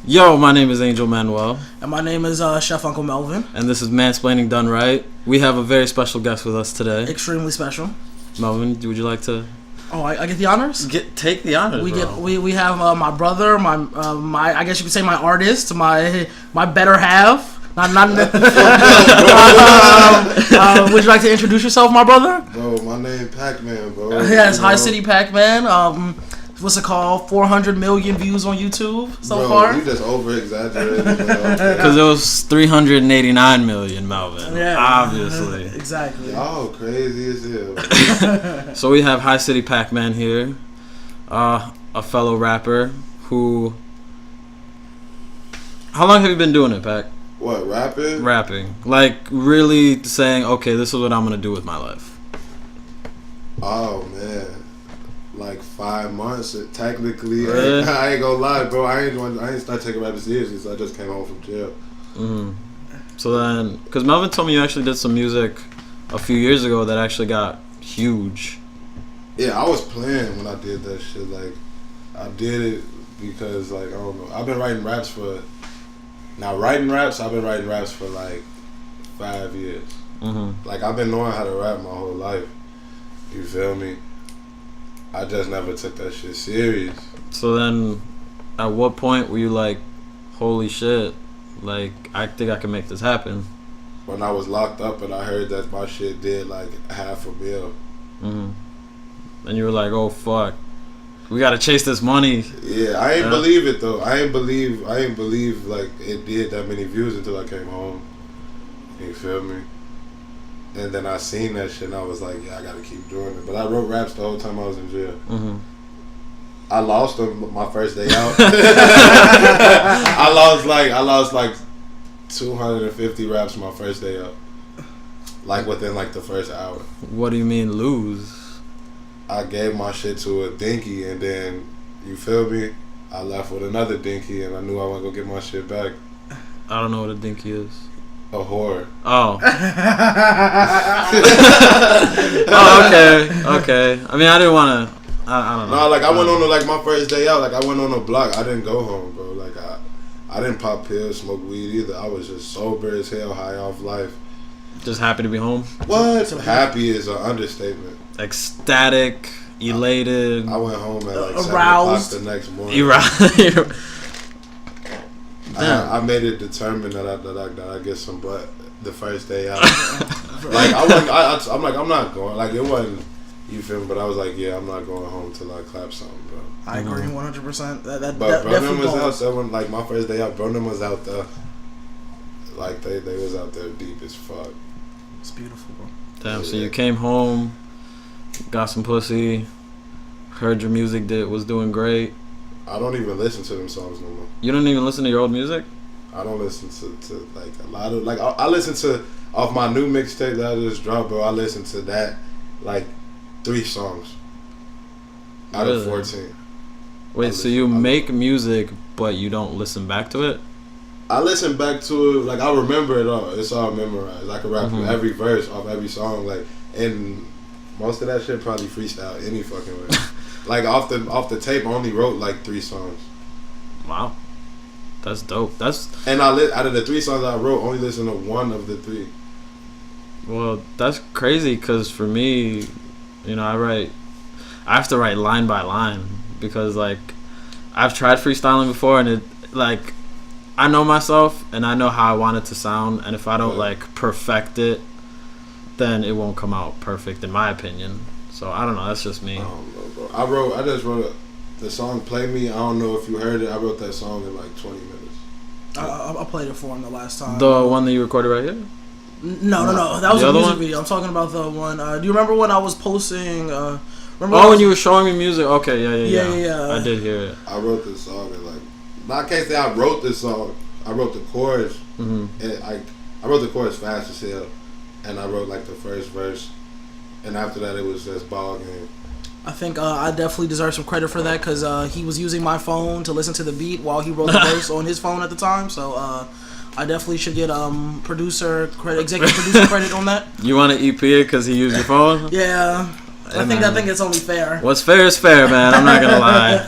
Yo, my name is Angel Manuel. And my name is Chef Uncle Melvin. And this is Mansplaining Done Right. We have a very special guest with us today. Extremely special. Melvin, would you like to... Oh, I get the honors? Take the honors, We have my brother, my I guess you could say my artist, my better half. Would you like to introduce yourself, my brother? Bro, my name Packman, bro. Yes, HiCity Packman. What's it called? 400 million views on YouTube so far. You just over-exaggerated. Because it was 389 million, Melvin. Yeah. Obviously. Exactly. Y'all crazy as hell. So we have HiCity Packman here, a fellow rapper who... How long have you been doing it, Pac? What, rapping? Rapping. Like, really saying, okay, this is what I'm going to do with my life. Oh, man. Like 5 months, technically. Really? I ain't gonna lie, bro. I ain't start taking rapping seriously, so I just came home from jail. Mm-hmm. So then, because Melvin told me you actually did some music a few years ago that actually got huge. Yeah, I was playing when I did that shit. Like, I did it because, like, I don't know. I've been writing raps for... Now, I've been writing raps for, like, 5 years. Mm-hmm. Like, I've been knowing how to rap my whole life. You feel me? I just never took that shit serious. So then, at what point were you like, holy shit, like, I think I can make this happen? When I was locked up and I heard that my shit did like $500,000. Mm-hmm. And you were like, oh fuck, we gotta chase this money. Yeah, I ain't believe it though. I ain't believe like it did that many views until I came home. You feel me? And then I seen that shit and I was like, yeah, I gotta keep doing it. But I wrote raps the whole time I was in jail. Mm-hmm. I lost them my first day out. I lost like 250 raps my first day out. Like within like the first hour. What do you mean lose? I gave my shit to a dinky and then, you feel me? I left with another dinky and I knew I was gonna go get my shit back. I don't know what a dinky is. A whore. Oh. Oh, okay. I mean, I didn't want to. I don't know. No, like I went on like my first day out. Like I went on a block. I didn't go home, bro. Like I didn't pop pills, smoke weed either. I was just sober as hell, high off life. Just happy to be home. What? Happy is an understatement. Ecstatic, elated. I went home at like 7 aroused. o'clock the next morning. I made it determined that I get some butt the first day out. Like I'm like I'm not going. Like it wasn't, you feel me? But I was like, yeah, I'm not going home till I clap something, bro. I agree 100%. But Burnham was out. Someone like my first day out, Burnham was out there. Like they was out there deep as fuck. It's beautiful, bro. Damn. So you came home, got some pussy, heard your music was doing great. I don't even listen to them songs no more. You don't even listen to your old music? I don't listen to like a lot of like I listen to off my new mixtape that I just dropped, bro. I listen to that like 3 songs out of 14. Wait, so you make music but you don't listen back to it? I listen back to it, like I remember it all. It's all memorized. I can rap from every verse off every song, like, and most of that shit probably freestyle any fucking way. Like off the tape, I only wrote like 3 songs. Wow, that's dope. And out of the 3 songs I wrote, only listen to 1 of the 3. Well, that's crazy because for me, you know, I have to write line by line because like I've tried freestyling before and it like I know myself and I know how I want it to sound, and if I don't like perfect it, then it won't come out perfect in my opinion. So I don't know. That's just me. I don't know, bro. I just wrote the song "Play Me." I don't know if you heard it. I wrote that song in like 20 minutes. I played it for him the last time. The one that you recorded right here? No. That was a music video. I'm talking about the one. Do you remember when I was posting? When you were showing me music? Okay, yeah. I did hear it. I wrote this song and like, I can't say I wrote this song. I wrote the chorus, and I wrote the chorus fast as hell, and I wrote like the first verse. And after that, it was just ball game. I think I definitely deserve some credit for that because he was using my phone to listen to the beat while he wrote the verse on his phone at the time. So I definitely should get executive producer credit on that. You want to EP it because he used your phone? Yeah, I think it's only fair. What's fair is fair, man. I'm not gonna lie.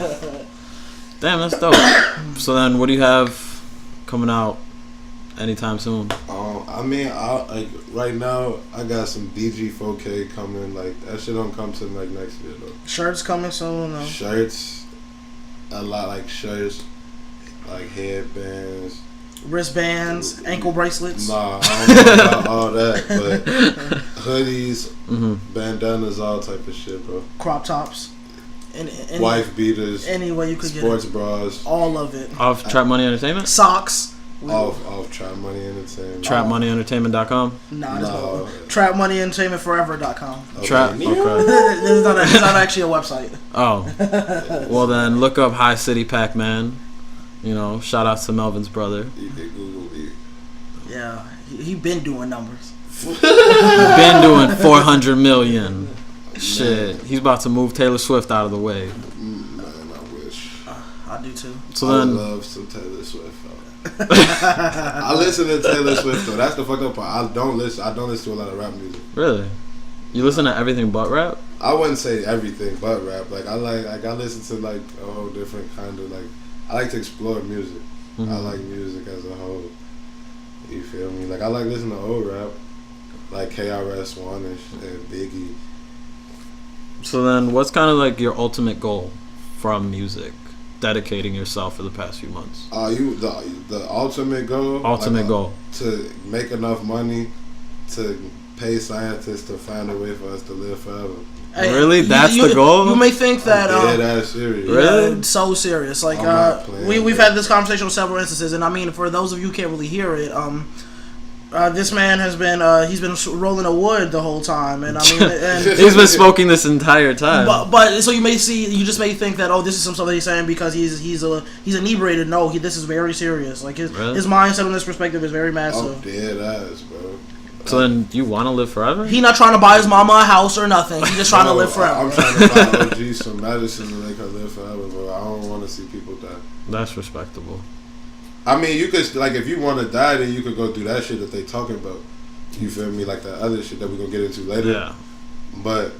Damn, that's dope. So then, what do you have coming out anytime soon? I mean, like right now, I got some DG 4K coming. Like that shit don't come to like next year though. Shirts coming soon. Though. Shirts, a lot like shirts, like headbands, wristbands, ankle bracelets. Nah, I don't know about all that, but hoodies, bandanas, all type of shit, bro. Crop tops. Any, wife beaters. Any way you could get sports it. bras. All of it. Off Trap Money Entertainment? Socks. Off Trap Money Entertainment. TrapMoneyEntertainment.com? No. TrapMoneyEntertainmentForever.com. Okay. Trap. Okay. It's not actually a website. Oh. Well then, look up HiCity Packman. You know, shout out to Melvin's brother. You can Google it. Yeah, he been doing numbers. Been doing 400 million. Shit, he's about to move Taylor Swift out of the way. Man, I wish. I do too. So I then, love some Taylor Swift. I listen to Taylor Swift though. That's the fucked up part. I don't listen to a lot of rap music. Really? You listen to everything but rap? I wouldn't say everything but rap. Like I listen to like a whole different kind of like. I like to explore music. I like music as a whole. You feel me? Like I like listening to old rap, like KRS-One and Biggie. So then, what's kind of like your ultimate goal from music? Dedicating yourself for the past few months. The ultimate goal. Ultimate goal to make enough money to pay scientists to find a way for us to live forever. Hey, really? That's the goal? You may think that. Yeah, that's serious. Really? Yeah, so serious. Like we've had this conversation on several instances, and I mean, for those of you who can't really hear it, this man has been he's been rolling a wood the whole time, and I mean, and he's been smoking this entire time. But so you just may think that this is something he's saying because he's inebriated. No, this is very serious. Like his mindset on this perspective is very massive. I'm dead ass, bro. So then, you want to live forever? He not trying to buy his mama a house or nothing. He just trying to live forever. I'm trying to buy OG some medicine to make her live forever, bro. I don't want to see people die. That's respectable. I mean, you could, like, if you want to die, then you could go through that shit that they talking about. You feel me? Like that other shit that we're going to get into later. Yeah. But,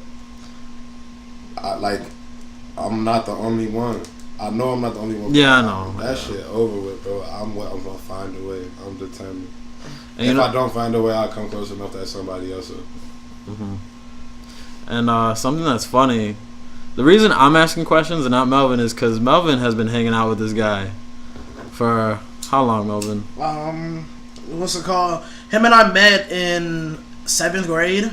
I'm not the only one. I know I'm not the only one. Yeah, I know. That shit over with, bro. I'm going to find a way. I'm determined. And if I don't find a way, I'll come close enough that somebody else will. And something that's funny, the reason I'm asking questions and not Melvin is because Melvin has been hanging out with this guy for how long, Melvin? What's it called? Him and I met in 7th grade,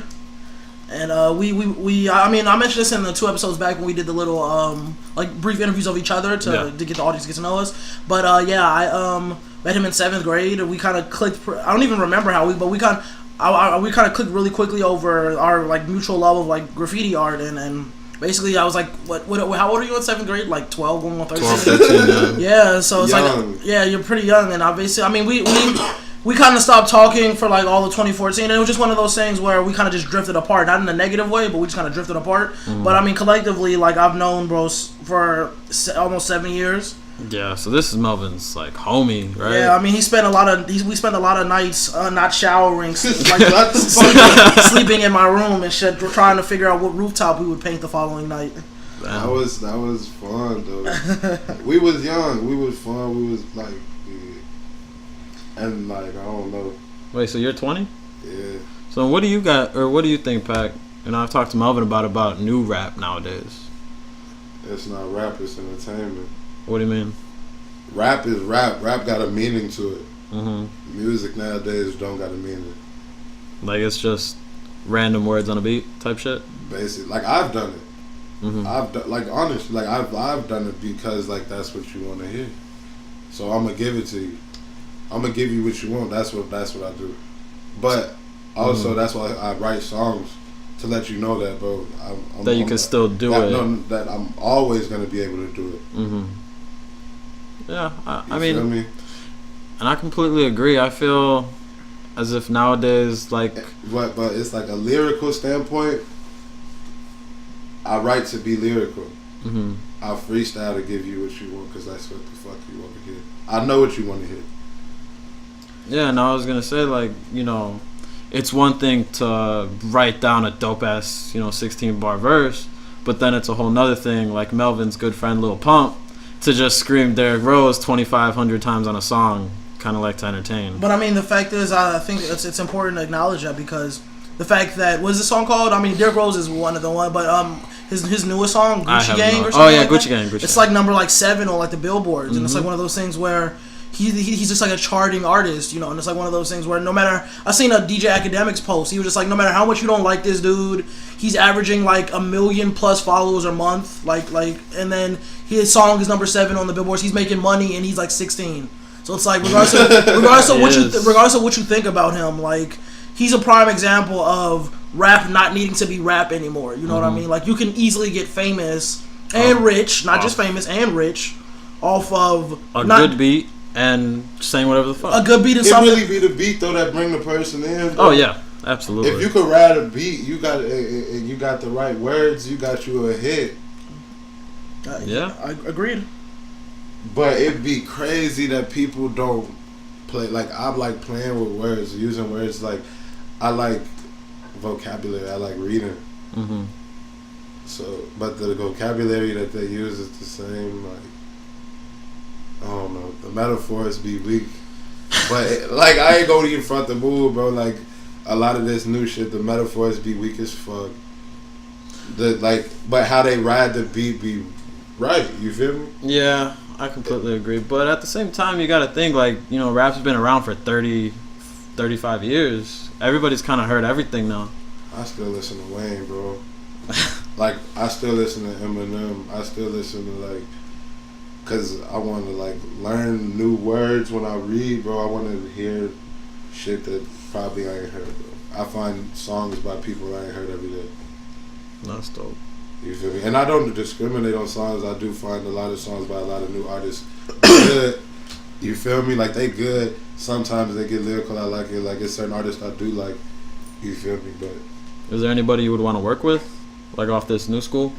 and I mean, I mentioned this in the 2 episodes back when we did the little like brief interviews of each other to get the audience to get to know us. But I met him in 7th grade, and we kind of clicked. I don't even remember how we kind of clicked really quickly over our like mutual love of like graffiti art, and basically I was like, what how old are you in 7th grade? Like 12, going on 13. 13, yeah, so it's young. Like, yeah, you're pretty young, and I mean, we kind of stopped talking for like all of 2014, and it was just one of those things where we kind of just drifted apart, not in a negative way, but we just kind of drifted apart. But I mean, collectively, like I've known bros for almost 7 years. Yeah, so this is Melvin's like homie, right? Yeah, I mean, we spent a lot of nights not showering, like sleeping in my room and shit, trying to figure out what rooftop we would paint the following night. That was fun though. We was young, we was fun, we was like, and like I don't know. Wait, so you're 20? Yeah. So what do you got, or what do you think, Pac? And I've talked to Melvin about new rap nowadays. It's not rap, it's entertainment. What do you mean? Rap is rap. Rap got a meaning to it. Music nowadays don't got a meaning. Like it's just random words on a beat type shit. Basic. Like I've done it. I've done, like honestly, like I've done it because like that's what you want to hear. So I'm gonna give it to you. I'm gonna give you what you want. That's what I do. But also that's why I write songs to let you know that, bro. That you can still do it. No, that I'm always gonna be able to do it. Yeah, I feel mean, me? And I completely agree. I feel as if nowadays, like, but it's like a lyrical standpoint. I write to be lyrical. I freestyle to give you what you want because that's what the fuck you want to hear. I know what you want to hear. Yeah, and I was gonna say, like, you know, it's one thing to write down a dope ass, 16 bar verse, but then it's a whole nother thing. Like Melvin's good friend Lil Pump, to just scream Derrick Rose 2,500 times on a song, kind of like to entertain. But I mean, the fact is, I think it's important to acknowledge that, because the fact that, what is this song called? I mean, Derrick Rose is one of the one, but his newest song, Gucci Gang or something. Oh yeah, like Gucci that, Gang. it's like number like 7 on like the billboards, and it's like one of those things where he's just like a charting artist, you know, and it's like one of those things where no matter, I seen a DJ Academics post, he was just like, no matter how much you don't like this dude, he's averaging like 1 million plus followers a month, like, and then his song is number 7 on the billboards, he's making money, and he's like 16. So it's like, regardless of what you think about him, like, he's a prime example of rap not needing to be rap anymore. You know what I mean? Like, you can easily get famous and rich, not just famous and rich, off of a good beat and saying whatever the fuck. A good beat is it something. It really be the beat though that bring the person in. Oh yeah, absolutely. If you could ride a beat, you got the right words, you got you a hit. Yeah, I agreed. But it'd be crazy that people don't play. Like, I like playing with words, using words. Like, I like vocabulary. I like reading. So, but the vocabulary that they use is the same. Like, I don't know. The metaphors be weak. But like, I ain't gonna even front the move, bro. Like, a lot of this new shit, the metaphors be weak as fuck. But how they ride the beat be right. You feel me? Yeah. I completely agree, but at the same time, you gotta think, like, you know, rap's been around for 30, 35 years. Everybody's kind of heard everything now. I still listen to Wayne, bro. Like, I still listen to Eminem. I still listen to, like, cause I want to, like, learn new words when I read, bro. I want to hear shit that probably I ain't heard, bro. I find songs by people I ain't heard every day. That's dope. You feel me? And I don't discriminate on songs. I do find a lot of songs by a lot of new artists good. You feel me? Like, they good. Sometimes they get lyrical. I like it. Like, it's certain artists I do like. You feel me? But is there anybody you would want to work with, like off this new school?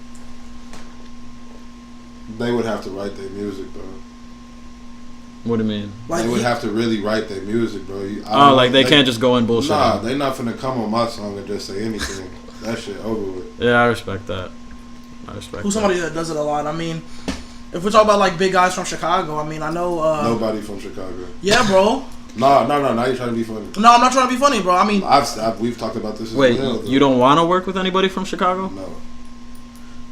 They would have to write their music, bro. What do you mean? Like, they would have to really write their music, bro. Like they can't just go in bullshit. Nah, they not finna come on my song and just say anything. That shit over with. Yeah, I respect that. Who's somebody that does it a lot? I mean, if we're talking about like big guys from Chicago, I mean, I know nobody from Chicago. Yeah, bro. No. Now you're trying to be funny. No, I'm not trying to be funny, bro. I mean, we've talked about this. Wait, you don't want to work with anybody from Chicago? No.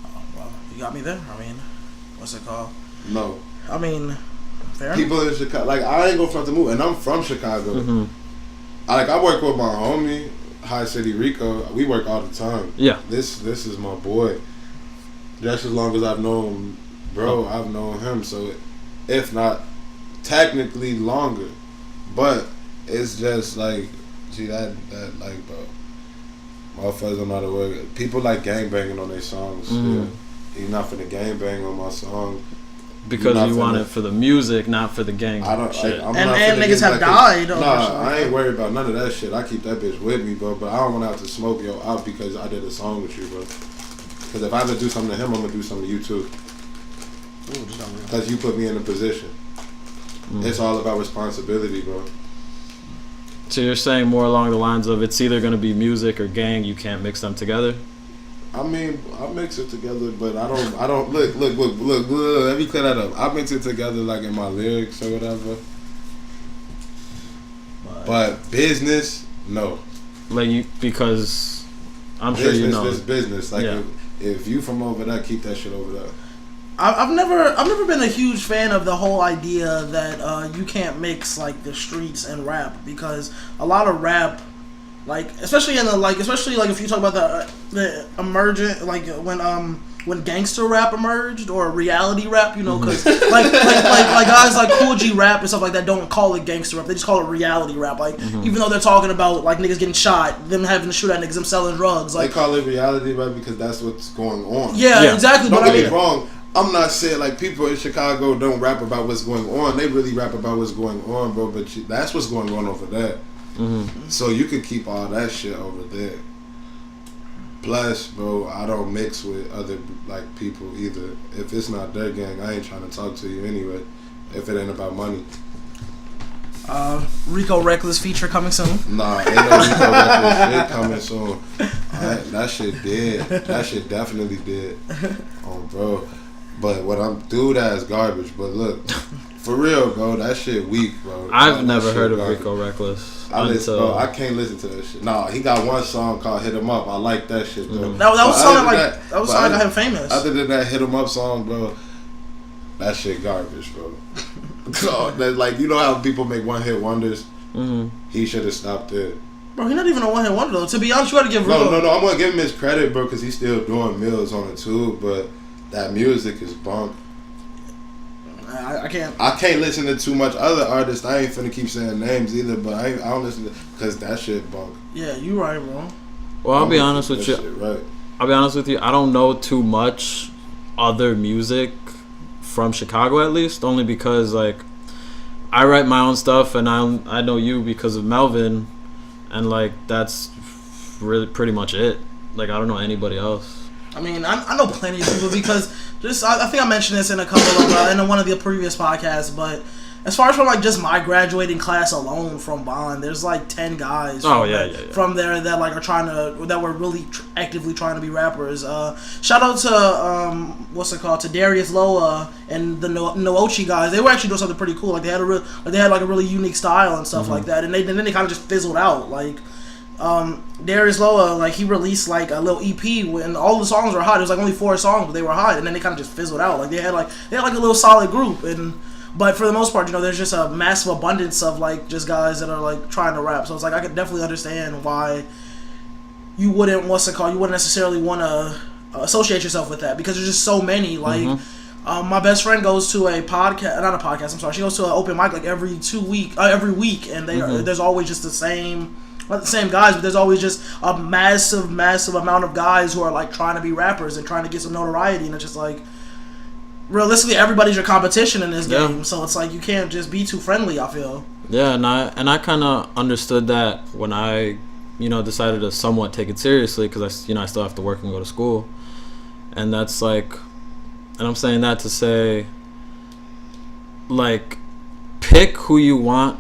Oh, well, you got me there. I mean, what's it called? No. I mean, fair. People in Chicago, like, I ain't gonna front the move, and I'm from Chicago. I work with my homie, HiCity Rico. We work all the time. Yeah. This is my boy. Just as long as I've known him, bro, I've known him. So, if not technically longer, but it's just like, see that like, bro, motherfuckers don't know how to work. People like gangbanging on their songs. Yeah. You're not finna gangbang on my song. Because you want it for the music, not for the gang shit. And niggas have died. Nah, I ain't worried about none of that shit. I keep that bitch with me, bro. But I don't want to have to smoke yo out because I did a song with you, bro. Because if I have to do something to him, I'm going to do something to you, too. Because you put me in a position. It's all about responsibility, bro. So you're saying more along the lines of it's either going to be music or gang, you can't mix them together? I mean, I mix it together, but I don't, look, let me clear that up. I mix it together, like, in my lyrics or whatever. But business, no. Like, because I'm sure you know. Business, business. Like, if you from over there, keep that shit over there. I've never been a huge fan of the whole idea that you can't mix like the streets and rap, because a lot of rap, like especially if you talk about the emergent, like when gangster rap emerged or reality rap, you know, because like guys like Cool G rap and stuff like that don't call it gangster rap, they just call it reality rap. Like even though they're talking about like niggas getting shot, them having to shoot at niggas, them selling drugs, like they call it reality rap because that's what's going on. Yeah. Exactly. Don't get me wrong. I'm not saying like people in Chicago don't rap about what's going on. They really rap about what's going on, bro. But that's what's going on over there. So you could keep all that shit over there. Plus, bro, I don't mix with other like people either. If it's not their gang, I ain't trying to talk to you anyway. If it ain't about money. Rico Reckless feature coming soon. Nah, ain't no Rico Reckless shit coming soon. That shit dead. That shit definitely dead. Oh, bro. But what I'm dude, that's garbage. But look, for real, bro, that shit weak, bro. I've never heard of Rico Reckless. Bro, I can't listen to that shit. Nah, he got one song called "Hit 'Em Up." I like that shit though. That was something like that was something that got him famous. Other than that "Hit 'Em Up" song, bro, that shit garbage, bro. Like, you know how people make one hit wonders? Mm-hmm. He should have stopped it. Bro, he's not even a one hit wonder though. To be honest, you gotta give Rico. No. I'm gonna give him his credit, bro, because he's still doing mills on it too. But that music is bunk. I can't listen to too much other artists. I ain't finna keep saying names either, but I don't listen to because that shit bunk. Yeah, you right, bro. Well, I'll be honest with you. Right. I'll be honest with you. I don't know too much other music from Chicago, at least, only because like I write my own stuff, and I know you because of Melvin, and like that's really pretty much it. Like I don't know anybody else. I mean, I know plenty of people because I think I mentioned this in a couple of in one of the previous podcasts, but as far as from like just my graduating class alone from Bond, there's like 10 guys. From there that like that were really actively trying to be rappers. Shout out to to Darius Loa and the Noochi guys. They were actually doing something pretty cool. Like they had a really unique style and stuff like that, and then they kind of just fizzled out. Like Darius Loa, like he released like a little EP when all the songs were hot. It was like only 4 songs, but they were hot, and then they kind of just fizzled out. Like they had like a little solid group, but for the most part, there's just a massive abundance of like just guys that are like trying to rap. So it's like I could definitely understand why you wouldn't necessarily want to associate yourself with that because there's just so many. Like my best friend goes to a podcast, not a podcast. I'm sorry, she goes to an open mic like every week, and there's always just the same. Not the same guys, but there's always just a massive amount of guys who are like trying to be rappers and trying to get some notoriety, and it's just like realistically everybody's your competition in this game, so it's like you can't just be too friendly, I feel. Yeah, and I kind of understood that when I decided to somewhat take it seriously because I still have to work and go to school, and that's like, and I'm saying that to say like pick who you want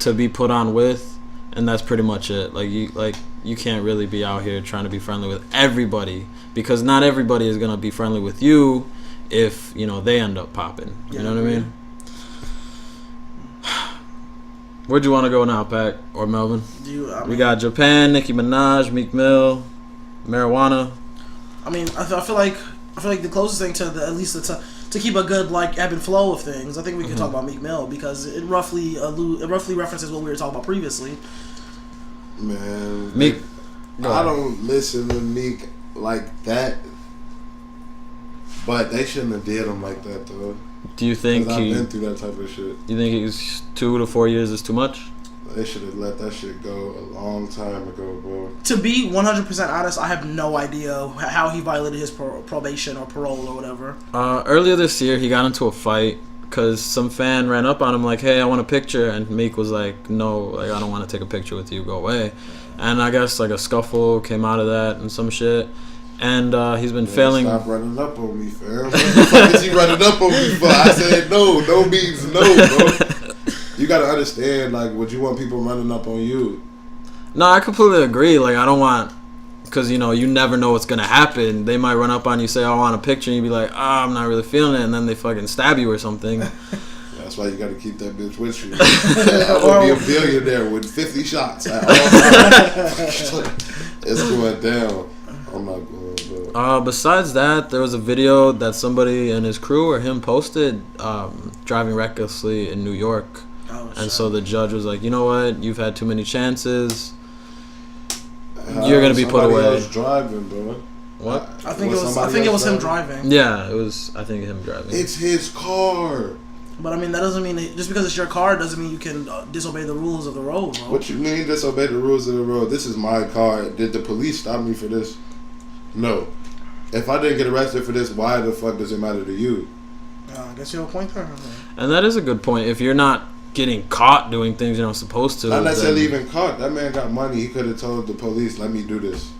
to be put on with. And that's pretty much it. You can't really be out here trying to be friendly with everybody because not everybody is gonna be friendly with you if they end up popping. You know what I mean? Where'd you want to go now, Pac or Melvin? We got Japan, Nicki Minaj, Meek Mill, marijuana. I mean, I feel like the closest thing to keep a good like ebb and flow of things, I think we can talk about Meek Mill because it roughly references what we were talking about previously. Man, Meek, I don't listen to Meek like that, but they shouldn't have did him like that though. Do you think I've been through that type of shit? Do you think he's 2 to 4 years is too much? They should have let that shit go a long time ago, bro. To be 100% honest, I have no idea how he violated his probation or parole or whatever. Earlier this year, he got into a fight because some fan ran up on him like, "Hey, I want a picture," and Meek was like, "No, like I don't want to take a picture with you. Go away." And I guess like a scuffle came out of that and some shit. And he's been failing. Stop running up on me, fam. What the fuck is he running up on me for? I said no. No means no, bro. You gotta understand, like, would you want people running up on you? No, I completely agree. Like, I don't want, because, you never know what's going to happen. They might run up on you, say, "I want a picture," and you be like, I'm not really feeling it, and then they fucking stab you or something. That's why you gotta keep that bitch with you. I would be a billionaire with 50 shots at all times. It's going down. I'm not going, bro. Besides that, there was a video that somebody in his crew or him posted driving recklessly in New York. And so the judge was like, "You know what? You've had too many chances. You're gonna be put away." Somebody else driving, bro. What? I think it was him driving. Yeah, it was. I think him driving. It's his car. But I mean, that doesn't mean just because it's your car doesn't mean you can disobey the rules of the road, bro. What you mean disobey the rules of the road? This is my car. Did the police stop me for this? No. If I didn't get arrested for this, why the fuck does it matter to you? I guess you have a point there. And that is a good point. If you're not getting caught doing things you're not supposed to. Not necessarily even caught. That man got money. He could have told the police, "Let me do this."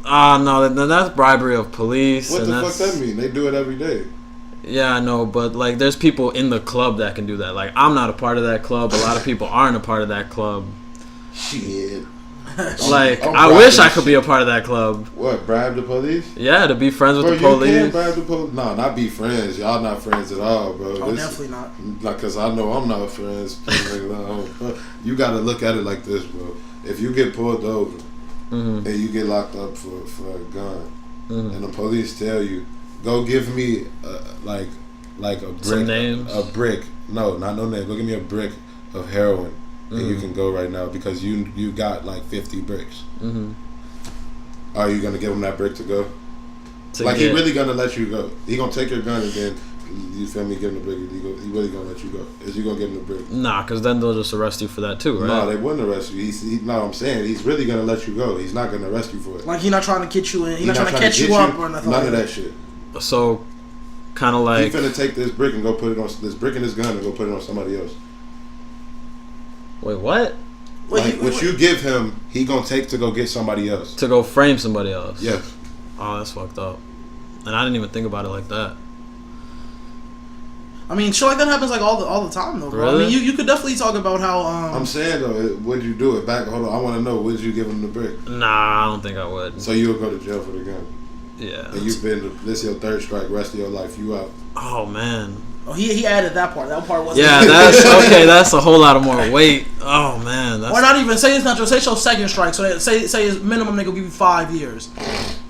No, that's bribery of police. What the fuck that mean? They do it every day. Yeah, I know, but like, there's people in the club that can do that. Like, I'm not a part of that club. A lot of people aren't a part of that club. Shit. Like, I'm I wish I bribing could be a part of that club. What, bribe the police? Yeah, to be friends with Bro, the police. you can't bribe the police. No, not be friends. Y'all not friends at all, bro. Oh, definitely not. Like, cause I know I'm not friends. You gotta look at it like this, bro. If you get pulled over and you get locked up for a gun, and the police tell you, go give me like a brick, some names. A brick. No, not no name. Go give me a brick of heroin, and you can go right now because you got like 50 bricks. Are you gonna give him that brick to go? Like, he really gonna let you go? He gonna take your gun and then, you feel me, give him the brick. He really gonna let you go? Is you gonna give him the brick? Nah, because then they'll just arrest you for that too, right? No, they wouldn't arrest you. No, I'm saying he's really gonna let you go. He's not gonna arrest you for it. Like, he's not trying to get you in. He's not trying to catch you up or nothing. None of that shit. So, kind of like, He's finna take this brick and go put it on this brick and this gun and go put it on somebody else. wait, what? Like, what you give him, he gonna take to go get somebody else. To go frame somebody else? Yes. Oh, that's fucked up. And I didn't even think about it like that. I mean, shit like that happens like all the time though, bro. Really? I mean, you could definitely talk about how. I'm saying though, would you do it back? Hold on, I want to know. Would you give him the brick? Nah, I don't think I would. So you'll go to jail for the gun. Yeah. And you've been this your third strike. Rest of your life, you out. Oh man. Oh, he added that part. That part wasn't. Yeah, that's okay. That's a whole lot of more weight. Oh man. That's, or not even say it's not your say your second strike. So say his minimum nigga will give you 5 years.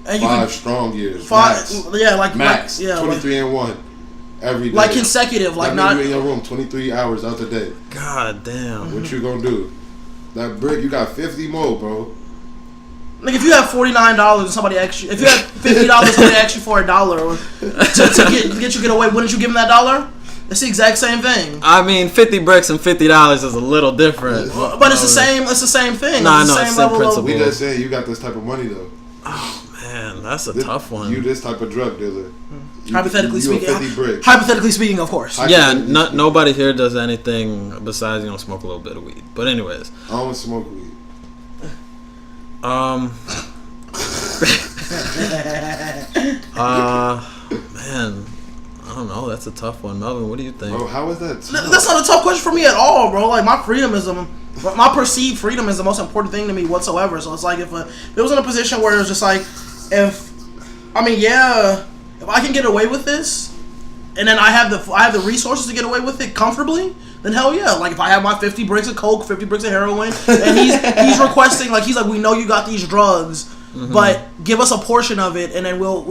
And you 5 strong years. Five. Max. Yeah, like max. Like, yeah, 23 and 1 every day. Like consecutive. Like that not. You in your room 23 hours out the day. God damn. What you gonna do? That brick, you got 50 more, bro. Like, if you have $49 and somebody asks you, if you have $50, somebody asks you for $1 to get away, wouldn't you give him that $1? It's the exact same thing. I mean, 50 bricks and $50 is a little different. But it's the same. It's the same thing. Nah, it's no, the it's same the same level principle. We just saying you got this type of money though. Oh man, that's a tough one. You this type of drug dealer. Hypothetically speaking. You a 50 brick. Hypothetically speaking, of course. Yeah, nobody here does anything besides, smoke a little bit of weed. But anyways. I don't smoke weed. Man, I don't know. That's a tough one, Melvin. What do you think? Bro, how is that tough? That's not a tough question for me at all, bro. Like, my perceived freedom is the most important thing to me whatsoever. So it's like if it was in a position where it was just like, if I can get away with this, and then I have the resources to get away with it comfortably, then hell yeah. Like, if I have my 50 bricks of coke, 50 bricks of heroin, and he's requesting, like, he's like, we know you got these drugs, but give us a portion of it, and then we'll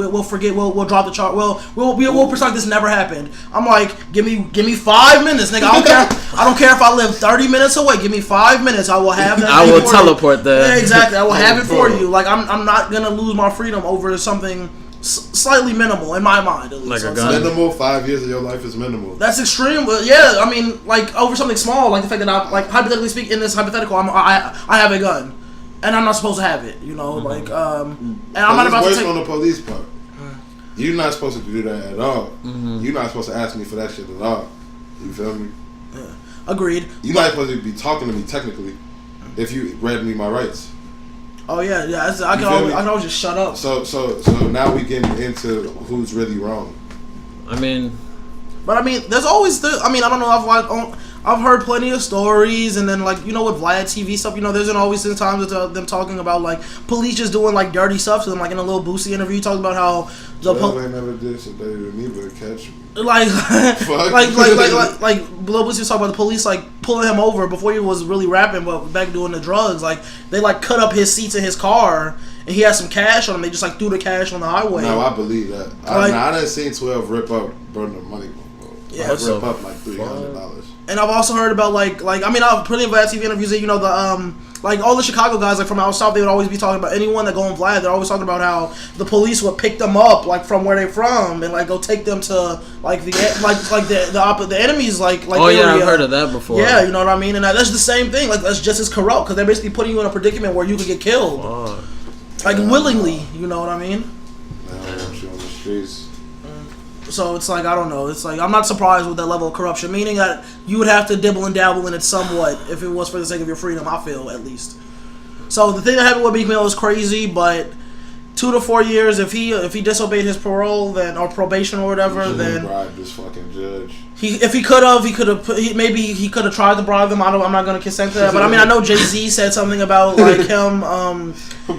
drop the charge. We'll pretend this never happened. I'm like, give me 5 minutes, nigga. I don't care if I live 30 minutes away. Give me 5 minutes. I will have that. I will teleport there. Yeah, exactly. I will have it for you. Like, I'm not gonna lose my freedom over something slightly minimal in my mind, at least. Like so a gun. Minimal 5 years of your life is minimal. That's extreme, but yeah, I mean, like, over something small, like the fact that I'm, like, hypothetically speaking, in this hypothetical, I have a gun, and I'm not supposed to have it, and I'm not about to take on the police part. You're not supposed to do that at all. You're not supposed to ask me for that shit at all. You feel me? Yeah. Agreed. You're not supposed to be talking to me technically if you read me my rights. Oh yeah. I can always just shut up. So now we getting into who's really wrong. I mean, there's always I don't know. I've heard plenty of stories, and then, like, with Vlad TV stuff, there's always been times of them talking about, like, police just doing, like, dirty stuff to them, like in a little Boosie interview, talking about how the police never did shit they didn't even catch me. like Lil Boosie was talking about the police, like, pulling him over before he was really rapping, but back doing the drugs. Like, they, like, cut up his seats in his car, and he had some cash on him. They just, like, threw the cash on the highway. No, I believe that. I done seen 12 rip up, burn the money. Yeah, rip up like $300. And I've also heard about I've plenty of Vlad TV interviews that like all the Chicago guys, like, from out south, they would always be talking about anyone that go on Vlad. They're always talking about how the police would pick them up, like, from where they're from, and, like, go take them to, like, the enemies, like oh area. yeah, I've heard of that before. Yeah, you know what I mean, and that's the same thing. Like, that's just as corrupt, because they're basically putting you in a predicament where you could get killed, like, willingly. You know what I mean? Now I want you on the streets. So it's like, I don't know. It's like, I'm not surprised with that level of corruption, meaning that you would have to dibble and dabble in it somewhat if it was for the sake of your freedom, I feel, at least. So the thing that happened with Meek Mill is crazy, but 2 to 4 years. If he disobeyed his parole or probation or whatever, then bribe this fucking judge. If he could have, maybe he could have tried to bribe them. I'm not gonna consent to that. But I mean, I know Jay-Z said something about like him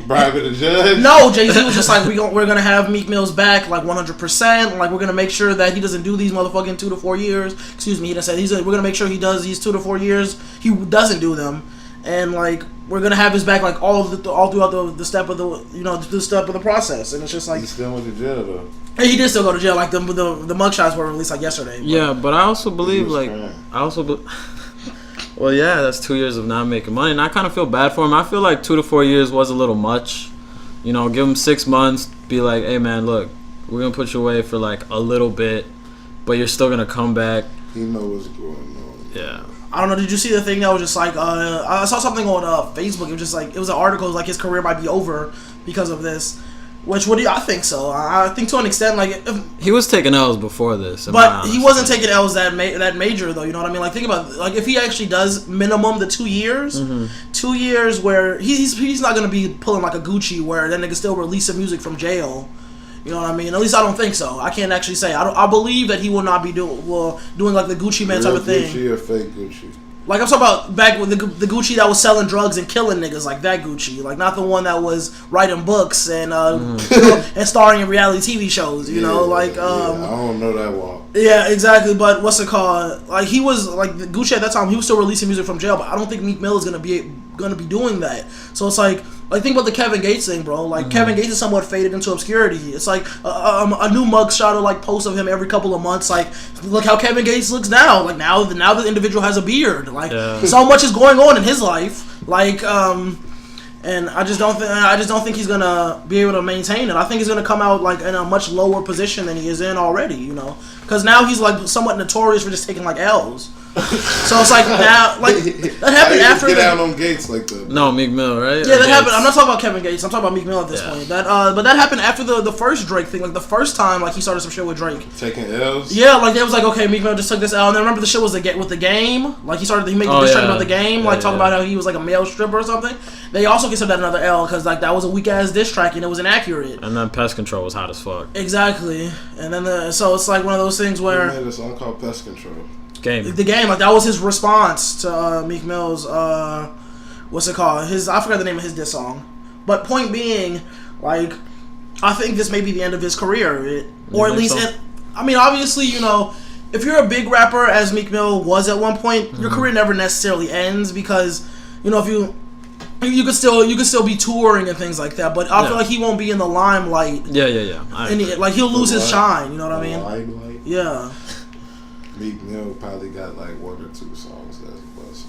bribing the judge. No, Jay-Z was just like we're gonna have Meek Mill's back like 100%. Like we're gonna make sure that he doesn't do these motherfucking 2 to 4 years. Excuse me, he didn't say we're gonna make sure he does these 2 to 4 years. He doesn't do them, and like we're gonna have his back like all throughout the step of the step of the process. And it's just like he still went to jail though. He did still go to jail. Like the mugshots were released like yesterday. But. Yeah, but I also believe well, yeah, that's 2 years of not making money, and I kind of feel bad for him. I feel like 2 to 4 years was a little much. You know, give him 6 months. Be like, hey man, look, we're gonna put you away for like a little bit, but you're still gonna come back. He knows what's going on. Yeah. I don't know. Did you see the thing that was just like I saw something on Facebook? It was just like it was an article like his career might be over because of this. Which I think so. I think to an extent, like he was taking L's before this, but he wasn't taking L's that major though. You know what I mean? Like think about like if he actually does minimum the 2 years, 2 years where he's not gonna be pulling like a Gucci where that nigga still releasing music from jail. You know what I mean? At least I don't think so. I can't actually say. I believe that he will not be doing like the Gucci Man type of thing. Gucci or fake Gucci? Like I'm talking about back with the Gucci that was selling drugs and killing niggas, like that Gucci, like not the one that was writing books and and starring in reality TV shows. You know, like I don't know that one. Yeah, exactly. But what's it called? Like he was like the Gucci at that time. He was still releasing music from jail, but I don't think Meek Mill is gonna be doing that. So it's like think about the Kevin Gates thing, bro. Like Kevin Gates is somewhat faded into obscurity. It's like a new mugshot or like post of him every couple of months. Like look how Kevin Gates looks now. Like now the individual has a beard. Like so much is going on in his life. Like and I just don't think he's gonna be able to maintain it. I think he's gonna come out like in a much lower position than he is in already. You know, because now he's like somewhat notorious for just taking like L's. So it's like now, like that happened after. Get out on Gates like that. No, Meek Mill, right? Yeah, that happened. I'm not talking about Kevin Gates. I'm talking about Meek Mill at this point. But that happened after the first Drake thing. Like the first time, like he started some shit with Drake. Taking L's. Yeah, like they was like, okay, Meek Mill just took this L. And then remember the shit was with the game. Like he made the diss track about the game, like talking about how he was like a male stripper or something. They also considered that another L because like that was a weak ass diss track and it was inaccurate. And then Pest Control was hot as fuck. Exactly. And then so it's like one of those things where he made a song called Pest Control. The game, like that was his response to Meek Mill's what's it called? I forgot the name of his diss song. But point being, like, I think this may be the end of his career, or at least, I mean, obviously, you know, if you're a big rapper as Meek Mill was at one point, your career never necessarily ends because, you know, if you could still be touring and things like that, but I feel like he won't be in the limelight. Yeah. Like he'll lose his shine. You know what I mean? Limelight. Yeah. Meek Mill probably got like 1 or 2 songs that's bust.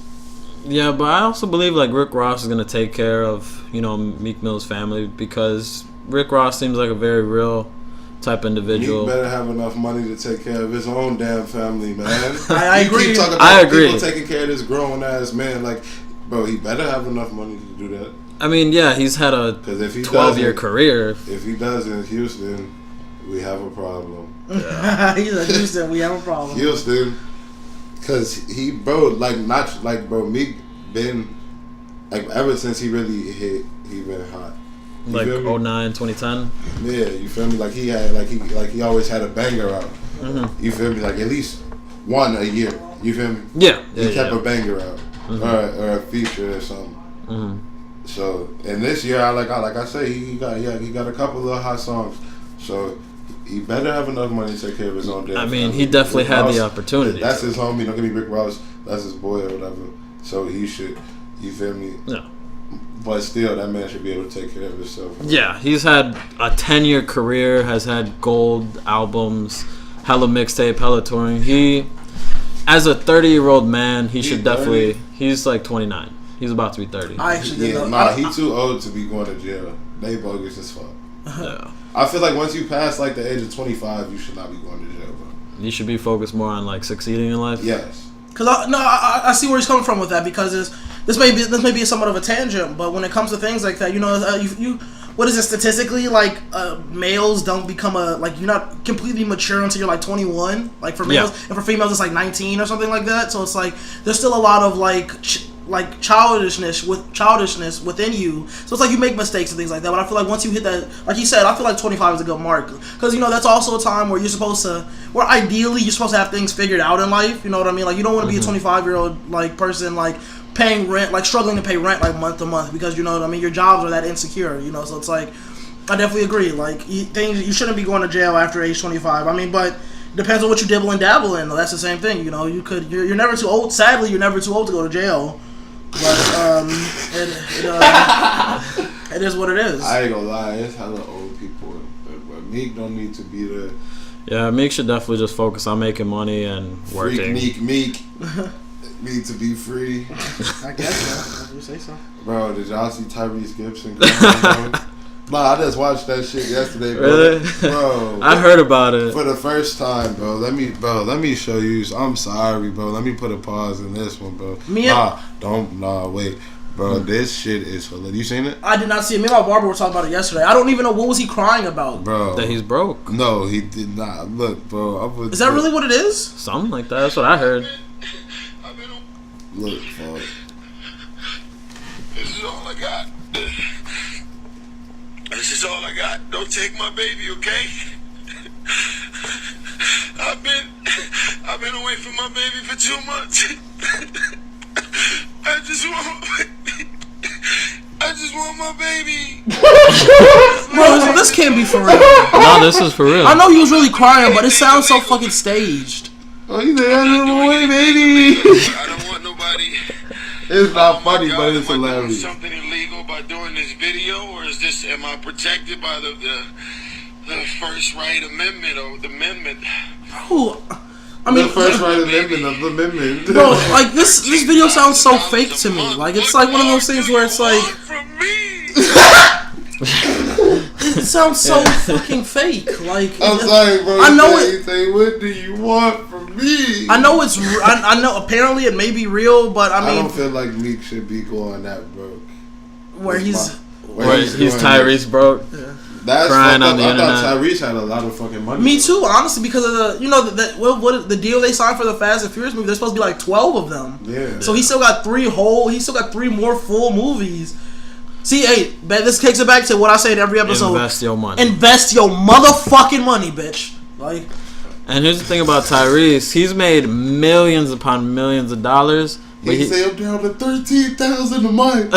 Yeah, but I also believe like Rick Ross is gonna take care of, you know, Meek Mill's family because Rick Ross seems like a very real type individual. Meek better have enough money to take care of his own damn family, man. I agree. Keep talking about I agree. People taking care of this grown ass man, like, bro, he better have enough money to do that. I mean, yeah, he's had a 12-year career. If he does in Houston, we have a problem. Yeah. He's like, Houston, we have a problem. Houston, because Meek been, like, ever since he really hit, he been hot. You like 09, 2010? Yeah, you feel me? Like, he always had a banger out. Mm-hmm. You feel me? Like, at least one a year. You feel me? Yeah. He kept a banger out. Mm-hmm. Or a feature or something. Mm-hmm. So, and this year, like I say, he got a couple of hot songs. So, he better have enough money to take care of his own damn family. He definitely had the opportunity. That's his homie. Don't give me Rick Ross. That's his boy or whatever. So he should, you feel me? Yeah. But still, that man should be able to take care of himself. Yeah, he's had a 10-year career, has had gold albums, hella mixtape, hella touring. He, as a 30-year-old man, he should definitely, he's like 29. He's about to be 30. I actually didn't know. He too old to be going to jail. They bogus as fuck. Yeah. I feel like once you pass like the age of 25, you should not be going to jail, bro. You should be focused more on like succeeding in life. Yes. Because I see where he's coming from with that because this may be somewhat of a tangent, but when it comes to things like that, you know, you what is it statistically like males don't become you're not completely mature until you're like 21, like for males, and for females it's like 19 or something like that. So it's like there's still a lot of like like childishness within you. So it's like you make mistakes and things like that. But I feel like once you hit that, like you said, I feel like 25 is a good mark, because that's also a time where where ideally you're supposed to have things figured out in life. You know what I mean? Like you don't want to be a 25-year-old like person like paying rent, like struggling to pay rent like month to month, because you know what I mean. Your jobs are that insecure. So it's like I definitely agree. Like you shouldn't be going to jail after age 25. I mean, but depends on what you dibble and dabble in. That's the same thing. You're never too old. Sadly, you're never too old to go to jail. But it is what it is. I ain't gonna lie, it's hella old people, but Meek don't need to be the. Yeah, Meek should definitely just focus on making money and working. Meek need to be free. I guess so. If you say so. Bro, did y'all see Tyrese Gibson? Nah, I just watched that shit yesterday, bro. Really? Bro, I heard about it for the first time, bro. Let me show you. I'm sorry, bro. Let me put a pause in this one, bro. Wait, bro. This shit is hilarious. You seen it? I did not see it. Me and my barber were talking about it yesterday. I don't even know what was he crying about, bro. That he's broke. No, he did not. Look, bro. Is that really what it is? Something like that. That's what I heard. Look, fuck. This is all I got. This is all I got. Don't take my baby, okay? I've been away from my baby for 2 months. I just want my baby. Bro, this can't be for real. No, this is for real. I know he was really crying, but it sounds so fucking staged. Oh, he said, I don't want away, baby. I don't want nobody. It's not funny, God, but it's am I doing hilarious. something illegal by doing this video, or am I protected by the First Right Amendment or the amendment? Bro, I mean, the First Right Amendment of the amendment. Bro, like this video sounds so fake to me. Like it's like one of those things where it's like. From me. It sounds so fucking fake. Like I'm sorry, bro. I know it. What do you want from me? I know it's. I know. Apparently, it may be real, but I mean, don't feel like Meek should be going that broke. Where he's Tyrese broke. Yeah. That's crying on the I internet. thought Tyrese had a lot of fucking money. Me too, honestly, because of the what the deal they signed for the Fast and Furious movie. There's supposed to be like 12 of them. Yeah. So he still got 3 more full movies. See, hey, this takes it back to what I say in every episode. Invest your money. Invest your motherfucking money, bitch. Like. And here's the thing about Tyrese: he's made millions upon millions of dollars. He say I'm down to $13,000 a month.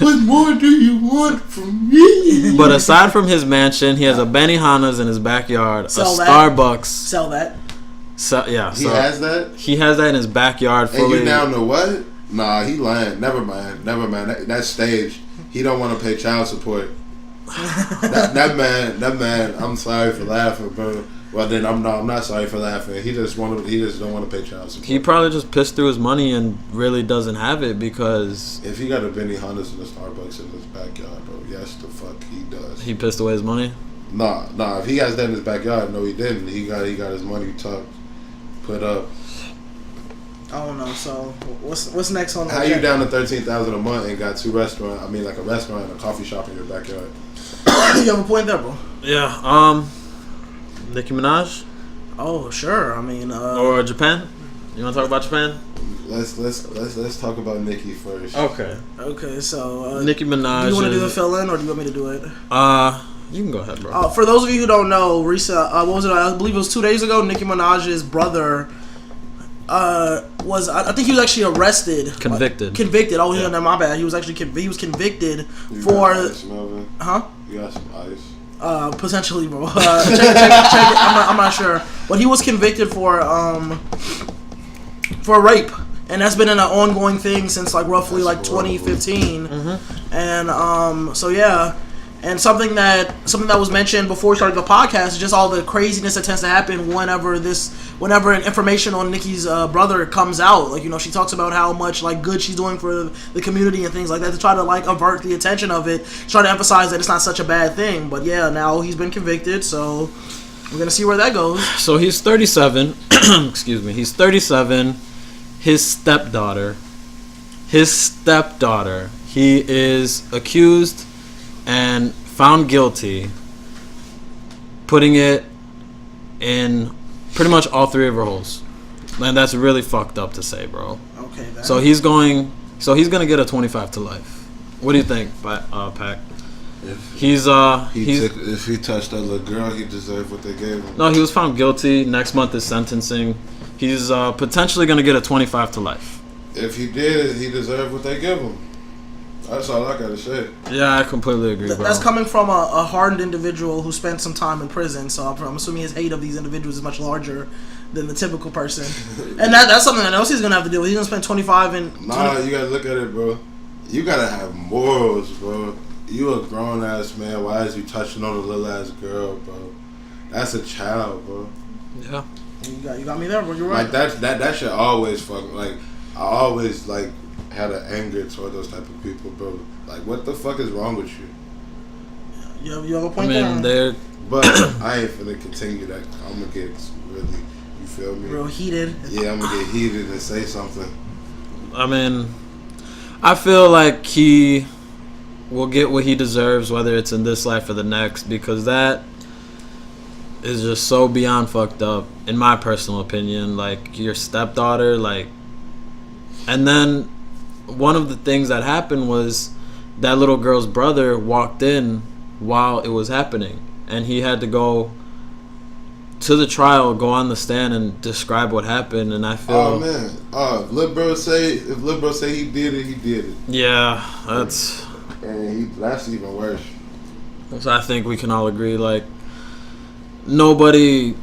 What more do you want from me? But aside from his mansion, he has a Benihana's in his backyard, Sell a that. Starbucks. Sell that. He has that? He has that in his backyard. And you down to what? Nah, he lying. Never mind. That's staged. He don't want to pay child support. that man. I'm sorry for laughing, bro. Well, then I'm not sorry for laughing. He just don't want to pay child support. He probably just pissed through his money and really doesn't have it because if he got a Benihana's and a Starbucks in his backyard, bro, yes, the fuck he does. He pissed away his money. Nah. If he has that in his backyard, no, he didn't. He got his money put up. I don't know. So what's next on the How you down to $13,000 a month and got a restaurant and a coffee shop in your backyard? You have a point there, bro. Yeah. Nicki Minaj. Oh sure. I mean. Or Japan. You want to talk about Japan? Let's talk about Nicki first. Okay. So Nicki Minaj. Do you want to do the fill in or do you want me to do it? You can go ahead, bro. For those of you who don't know, what was it? I believe it was 2 days ago. Nicki Minaj's brother. I think he was actually arrested. Convicted. Oh, yeah. No, my bad. He was actually convicted for. Huh? You got some ice. Potentially, bro. Check it. I'm not sure, but he was convicted for rape, and that's been an ongoing thing since like roughly like 2015. Mm-hmm. And so yeah. And something that was mentioned before we started the podcast is just all the craziness that tends to happen whenever information on Nicki's brother comes out. Like, she talks about how much like good she's doing for the community and things like that to try to like avert the attention of it, try to emphasize that it's not such a bad thing. But yeah, now he's been convicted, so we're gonna see where that goes. So he's 37. Excuse me. He's 37. His stepdaughter. He is accused and found guilty, putting it in pretty much all 3 of her holes. And that's really fucked up to say, bro. Okay. So he's going So he's gonna get a 25 to life. What do you think, Pac? If If he touched that little girl, he deserved what they gave him. No, he was found guilty. Next month is sentencing. He's potentially gonna get a 25 to life. If he did, he deserved what they give him. That's all I gotta say. Yeah, I completely agree, bro. That's coming from a hardened individual who spent some time in prison, so I'm assuming his hate of these individuals is much larger than the typical person. And that's something that else he's going to have to deal with. He's going to spend 25 and... Nah, you gotta look at it, bro. You gotta have morals, bro. You a grown-ass man. Why is you touching on a little-ass girl, bro? That's a child, bro. Yeah. You got me there, bro. You're right. Like, that shit always fuck... Like, I always, like... had an anger toward those type of people, bro. Like, what the fuck is wrong with you? You have a point there. But I ain't finna continue that. I'm gonna get really, you feel me? Real heated. Yeah, I'm gonna get heated and say something. I mean, I feel like he will get what he deserves, whether it's in this life or the next, because that is just so beyond fucked up, in my personal opinion. Like, your stepdaughter, like... And then... one of the things that happened was that little girl's brother walked in while it was happening, and he had to go to the trial, go on the stand, and describe what happened. And I feel, oh man, if Lil Bro say he did it, he did it. Yeah, that's that's even worse. So I think we can all agree, like, nobody.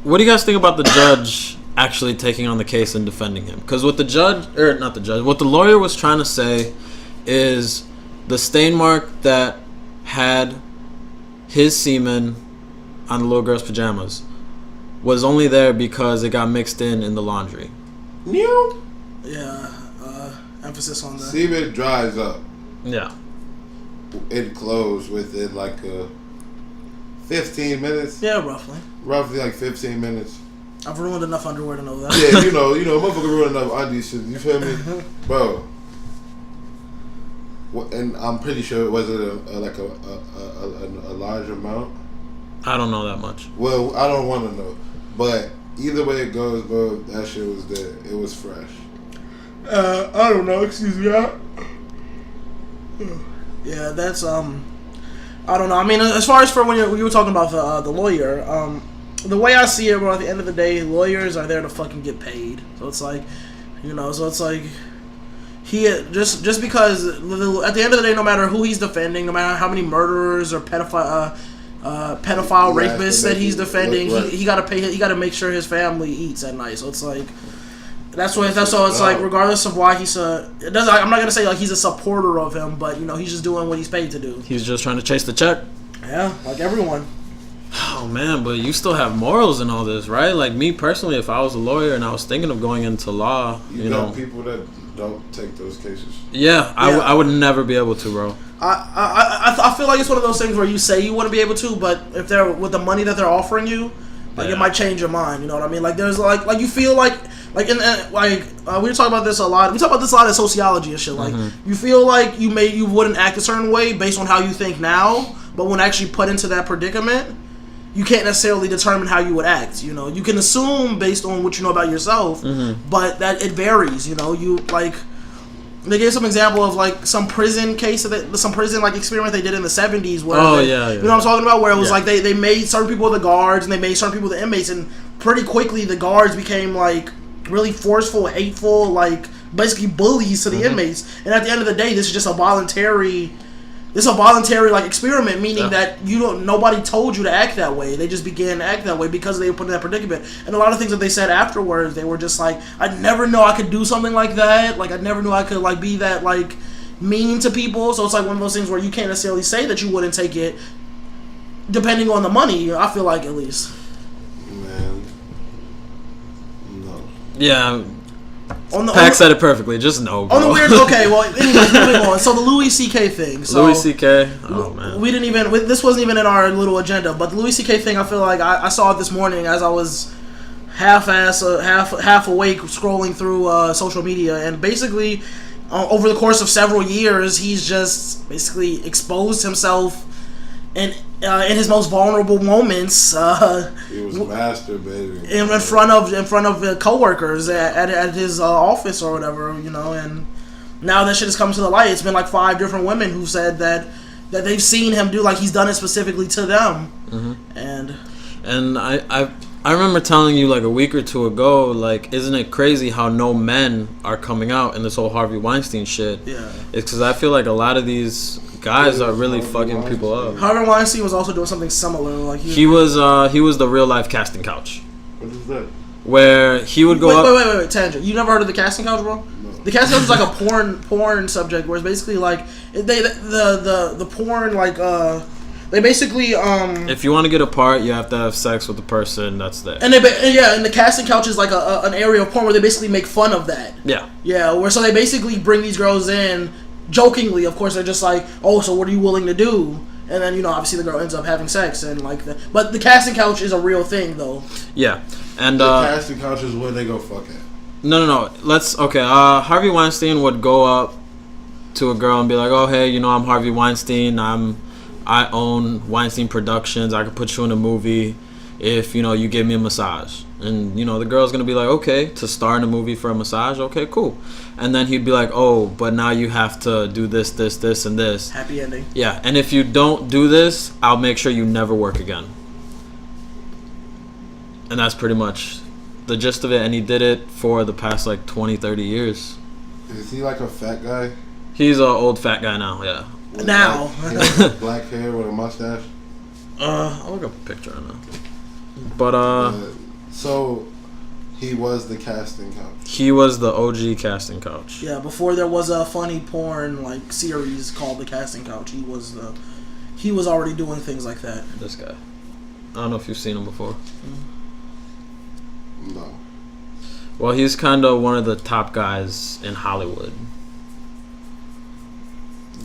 What do you guys think about the judge actually taking on the case and defending him? Because what the judge, or not the judge, what the lawyer was trying to say is the stain mark that had his semen on the little girl's pajamas was only there because it got mixed in the laundry. Yeah, emphasis on that. Semen dries up. Yeah. It closed within like 15 minutes. Yeah, roughly. Roughly like 15 minutes. I've ruined enough underwear to know that. Yeah, you know, motherfucker ruined enough undies shit. You feel me, bro? And I'm pretty sure it wasn't a large amount. I don't know that much. Well, I don't want to know, but either way it goes, bro, that shit was there. It was fresh. I don't know. Excuse me. Yeah, that's I don't know. I mean, as far as for when you were talking about the lawyer, the way I see it, bro, at the end of the day, lawyers are there to fucking get paid. So it's like, he just because at the end of the day, no matter who he's defending, no matter how many murderers or pedophile rapists that he's defending, he got to pay. He got to make sure his family eats at night. So it's like. That's like regardless of why I'm not gonna say like he's a supporter of him, but he's just doing what he's paid to do. He's just trying to chase the check. Yeah, like everyone. Oh man, but you still have morals in all this, right? Like me personally, if I was a lawyer and I was thinking of going into law, you know people that don't take those cases. Yeah, I would never be able to, bro. I feel like it's one of those things where you say you wouldn't be able to, but if they're with the money that they're offering you, like it might change your mind. You know what I mean? Like there's like you feel like we were talking about this a lot. We talk about this a lot in sociology and shit. Like you feel like you wouldn't act a certain way based on how you think now, but when actually put into that predicament, you can't necessarily determine how you would act. You can assume based on what you know about yourself, but that it varies. You like. They gave some example of like some prison case, some prison like experiment they did in the 70s. Where you know what I'm talking about? Where it was like they made certain people the guards and they made certain people the inmates, and pretty quickly the guards became like really forceful, hateful, like basically bullies to the inmates. And at the end of the day, this is just a voluntary like experiment, meaning that nobody told you to act that way. They just began to act that way because they were put in that predicament. And a lot of things that they said afterwards, they were just like, I never knew I could do something like that. Like I never knew I could like be that like mean to people. So it's like one of those things where you can't necessarily say that you wouldn't take it, depending on the money. I feel like at least. Man, no. Yeah. Pac said it perfectly. Just no, bro. On the weird. Okay, well, anyways, moving on. So the Louis C.K. thing. So Louis C.K. Oh man. We didn't even. This wasn't even in our little agenda. But the Louis C.K. thing, I feel like I saw it this morning as I was half awake scrolling through social media, and basically over the course of several years, he's just basically exposed himself in his most vulnerable moments. He was masturbating in front of coworkers at his office or whatever, and now that shit has come to the light. It's been like 5 different women who said that they've seen him do, like, he's done it specifically to them. And I remember telling you like a week or two ago, like, isn't it crazy how no men are coming out in this whole Harvey Weinstein shit? Yeah. It's because I feel like a lot of these guys are really fucking people up. Harvey Weinstein was also doing something similar. Like he was the real life casting couch. What is that? Where he would go up. Wait, tangent. You never heard of the casting couch, bro? No. The casting couch is like a porn subject where it's basically like the porn like they basically if you want to get a part, you have to have sex with the person that's there. And the casting couch is like an area of porn where they basically make fun of that. Yeah, where so they basically bring these girls in jokingly. Of course, they're just like, oh, so what are you willing to do? And then, you know, obviously the girl ends up having sex and like that. But the casting couch is a real thing, though. Yeah, and the casting couch is where they go fuck at. No. Harvey Weinstein would go up to a girl and be like, "Oh, hey, you know, I'm Harvey Weinstein. I own Weinstein Productions. I could put you in a movie if, you know, you give me a massage." And, you know, the girl's gonna be like, "Okay, to star in a movie for a massage, okay, cool." And then he'd be like, "Oh, but now you have to do this, and this." Happy ending. Yeah, and if you don't do this, I'll make sure you never work again. And that's pretty much the gist of it. And he did it for the past like 20, 30 years. Is he like a fat guy? He's an old fat guy now, yeah. With now. Black hair with a mustache? I'll look up a picture right now. But, so, he was the casting couch. he was the OG casting couch. Yeah, before there was a funny porn like series called The Casting Couch, he was already doing things like that. This guy. I don't know if you've seen him before. No. Well, he's kind of one of the top guys in Hollywood.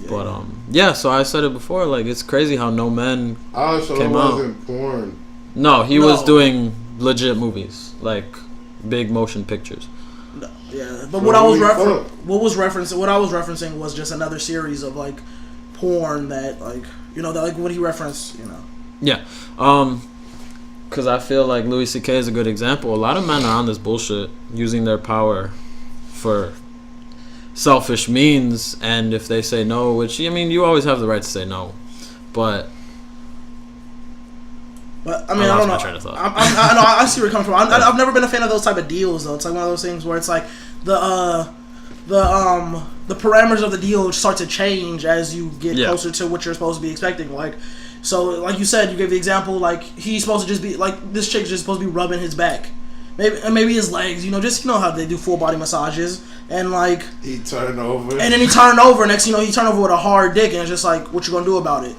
But yeah. So I said it before. Like, it's crazy how no men So came it out. wasn't porn. No, he was doing legit movies, like big motion pictures. No, yeah, but So what I was referencing was just another series of like porn that, like, you know, that, like, what he referenced, you know. Yeah, because I feel like Louis C.K. is a good example. A lot of men are on this bullshit, using their power for selfish means, and if they say no, which, I mean, you always have the right to say no, but I mean, I don't know. My train of thought. I see where you're coming from. I've never been a fan of those type of deals, though. It's like one of those things where it's like the parameters of the deal start to change as you get closer to what you're supposed to be expecting. Like, so, like you said, you gave the example, like, he's supposed to just be like, this chick's just supposed to be rubbing his back, maybe his legs. You know, just, you know how they do full body massages, and like he turned over, and then he turned over. Next, you know, he turned over with a hard dick, and it's just like, what you gonna do about it?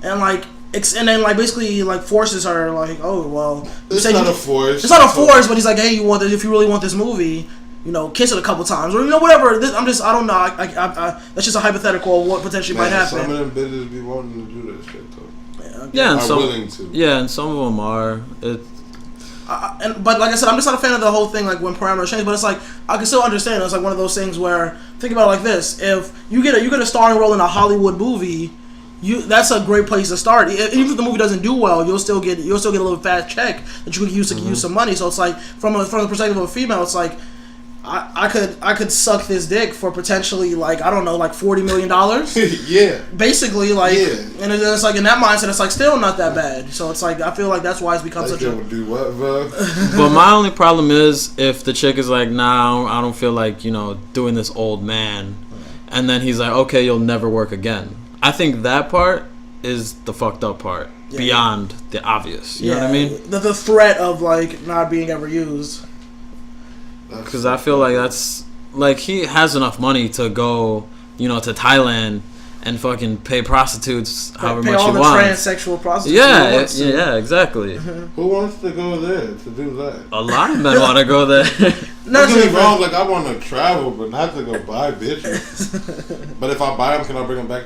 And like. And then, like, basically, like, forces her, like, oh, well, it's not a force. It's not a force, but he's like, hey, if you really want this movie, you know, kiss it a couple times, or, you know, whatever. I don't know. I that's just a hypothetical of what potentially might happen. Some of them bitches be wanting to do that shit, though. Yeah, and are willing to. Yeah, and some of them are. But like I said, I'm just not a fan of the whole thing, like, when parameters change. But it's like, I can still understand. It's like one of those things where, think about it like this: if you get a starring role in a Hollywood movie, that's a great place to start. Even if the movie doesn't do well, you'll still get a little fat check that you could use to use some money. So it's like, from the perspective of a female, it's like, I could suck this dick for potentially, like, I don't know, like $40 million. Yeah. Basically, like, and it's like, in that mindset, it's like still not that bad. So it's like, I feel like that's why it's become such a. Do what, bro? But my only problem is if the chick is like, nah, I don't feel like, you know, doing this old man, and then he's like, okay, you'll never work again. I think that part is the fucked up part, beyond the obvious. You know what I mean? The threat of, like, not being ever used. Because I feel like that's, like, he has enough money to go, you know, to Thailand and fucking pay prostitutes however much he wants. Pay all the transsexual prostitutes. Yeah, exactly. Who wants to go there to do that? A lot of men want to go there. Don't get me wrong, like, I want to travel, but not to go buy bitches. But if I buy them, can I bring them back?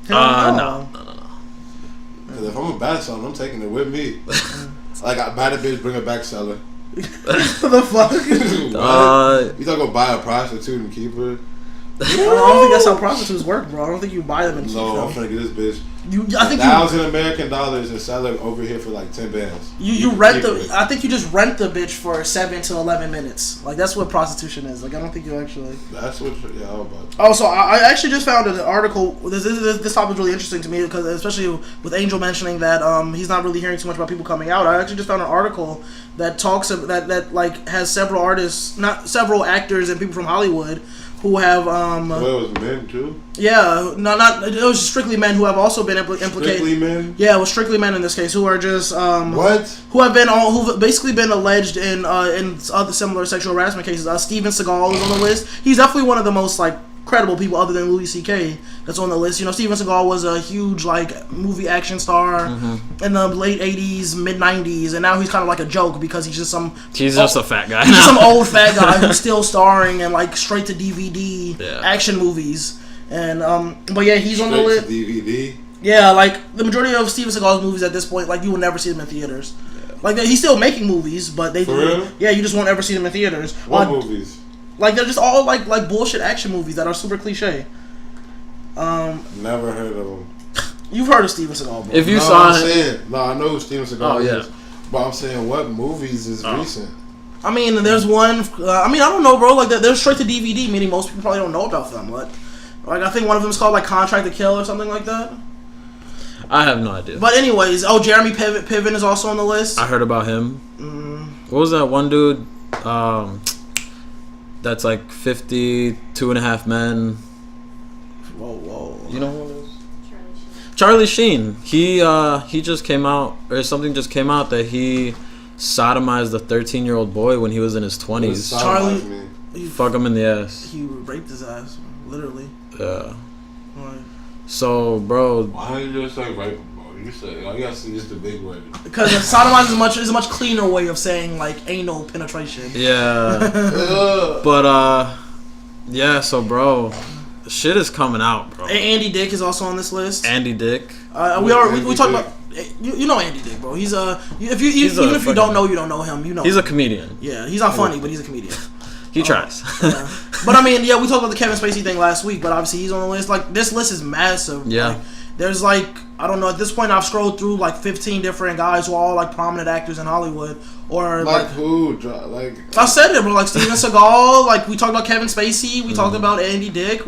No. Because if I'm gonna buy something, I'm taking it with me. Like, I buy the bitch, bring her back, sell her. What the fuck? You thought go buy a prostitute and keep her? I don't think that's how prostitutes work, bro. I don't think you buy them and keep them. No, I'm trying to get this bitch. I think $1,000 American dollars and sell it over here for like 10 bands. You rent the. I think you just rent the bitch for 7 to 11 minutes. Like that's what prostitution is. Like I don't think you actually. That's what. Yeah, how about. Oh, so I actually just found an article. This topic is really interesting to me because especially with Angel mentioning that he's not really hearing too much about people coming out. I actually just found an article that talks of, that like has several artists, not several actors and people from Hollywood who have Well, it was men too. Yeah, not it was strictly men who have also been implicated. Strictly men. Yeah, it was strictly men in this case who are just what? Who've basically been alleged in other similar sexual harassment cases. Steven Seagal is on the list. He's definitely one of the most like credible people other than Louis C.K. that's on the list. You know, Steven Seagal was a huge like movie action star in the late 80s, mid 90s, and now he's kind of like a joke because he's just just a fat guy. He's just some old fat guy who's still starring in like straight to DVD action movies. And but yeah, he's on the list. DVD. Yeah, like the majority of Steven Seagal's movies at this point, like you will never see them in theaters. Yeah. Like he's still making movies, but For real? Yeah, you just won't ever see them in theaters. What movies? Like they're just all like bullshit action movies that are super cliche. Never heard of them. You've heard of Steven Seagal, bro. If you I know who Steven Seagal is. But I'm saying, what movies is recent? I mean, there's one. I don't know, bro. Like they're straight to DVD, meaning most people probably don't know about them. Like I think one of them is called like Contract to Kill or something like that. I have no idea. But anyways, Jeremy Piven is also on the list. I heard about him. What was that one dude? That's like 50, 2.5 Men. Whoa. You know who it is? Charlie Sheen. He just came out, or something just came out that he sodomized a 13-year-old boy when he was in his 20s. Charlie, fuck him in the ass. He raped his ass, literally. Yeah. Right. So, bro. Why don't you just say rape him, bro? You say, I guess it's the big word. Because sodomize is a much cleaner way of saying like anal penetration. Yeah. But yeah. So, bro, shit is coming out, bro. Andy Dick is also on this list. Andy Dick. We talked about. You know Andy Dick, bro. He's if you don't know, you don't know him. You know. He's a comedian. Yeah, he's not funny, but he's a comedian. He tries. Yeah. But I mean, yeah, we talked about the Kevin Spacey thing last week, but obviously he's on the list. Like this list is massive. Yeah. Like, there's like I don't know. At this point, I've scrolled through like 15 different guys who are all like prominent actors in Hollywood. Or like who? Like I said it, bro. Like Steven Seagal. Like we talked about Kevin Spacey. We talked about Andy Dick.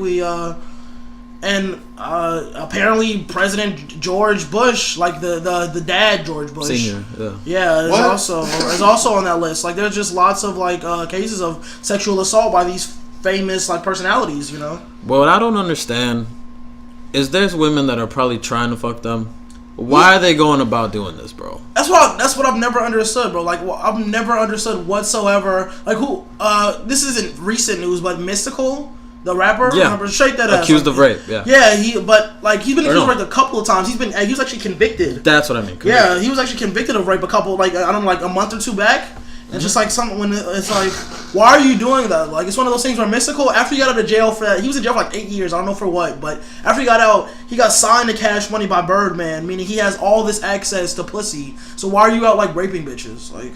And apparently President George Bush, like the dad George Bush, Senior, is also on that list. Like there's just lots of like cases of sexual assault by these famous like personalities, you know. Well, what I don't understand is there's women that are probably trying to fuck them. Why are they going about doing this, bro? That's what I've never understood, bro. Like I've never understood whatsoever. Like who? This isn't recent news, but Mystical. The rapper, shake that ass. Accused of rape, yeah. Yeah, he's been accused of rape a couple of times. He was actually convicted. That's what I mean. Convicted. Yeah, he was actually convicted of rape a couple, like I don't know, like a month or two back. And just like something when it's like, why are you doing that? Like it's one of those things where Mystical, after he got out of jail for that, he was in jail for like 8 years. I don't know for what, but after he got out, he got signed to Cash Money by Birdman, meaning he has all this access to pussy. So why are you out like raping bitches? Like.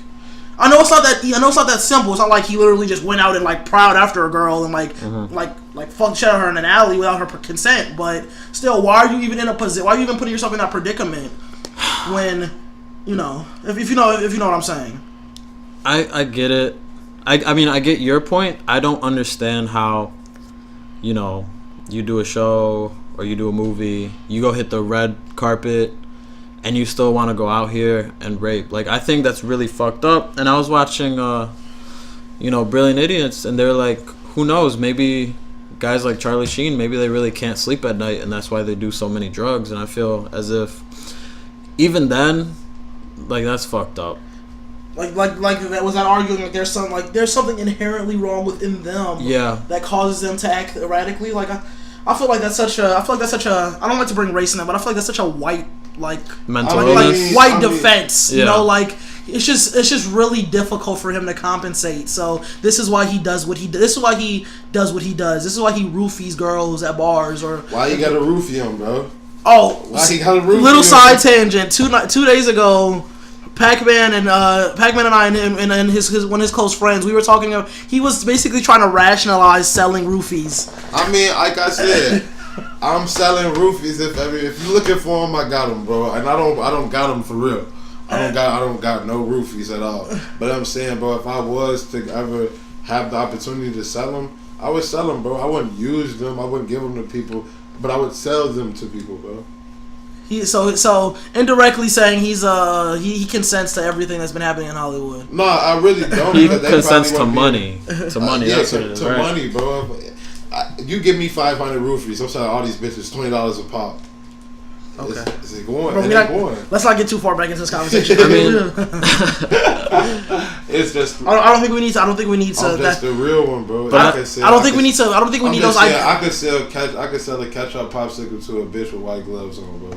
I know it's not that simple. It's not like he literally just went out and like prowled after a girl and like fucked shit out of her in an alley without her consent. But still, why are you even in a position? Why are you even putting yourself in that predicament when, you know, if you know what I'm saying? I get it. I mean I get your point. I don't understand how, you know, you do a show or you do a movie, you go hit the red carpet. And you still want to go out here and rape. Like, I think that's really fucked up. And I was watching, Brilliant Idiots, and they're like, who knows? Maybe guys like Charlie Sheen, maybe they really can't sleep at night, and that's why they do so many drugs. And I feel as if, even then, like, that's fucked up. Like that was that arguing like there's something inherently wrong within them. Yeah. That causes them to act erratically. Like I feel like that's such a. I don't like to bring race in it, but I feel like that's such a white. Like white defense, you know, like it's just really difficult for him to compensate. So this is why he does what he does. This is why he does what he does. This is why he roofies girls at bars or. Why you gotta roofie him, bro? Oh, why he gotta roofie little him? Side tangent. 2 days ago, Packman and I and his one of his close friends, we were talking. He was basically trying to rationalize selling roofies. I mean, like I said. I'm selling roofies. If you're looking for them, I got them, bro. And I don't got them for real. I don't got no roofies at all. But I'm saying, bro, if I was to ever have the opportunity to sell them, I would sell them, bro. I wouldn't use them. I wouldn't give them to people, but I would sell them to people, bro. So indirectly saying he consents to everything that's been happening in Hollywood. No, I really don't. He consents to money. To money, yeah, that's what it is, right? money, bro. You give me 500 roofies, I'm selling all these bitches $20 a pop. Okay. It's going. Bro, going. Let's not get too far back into this conversation. I mean, it's just. I don't think we need to. I'm just the real one, bro. I don't think we need those. I could sell a ketchup popsicle to a bitch with white gloves on, bro.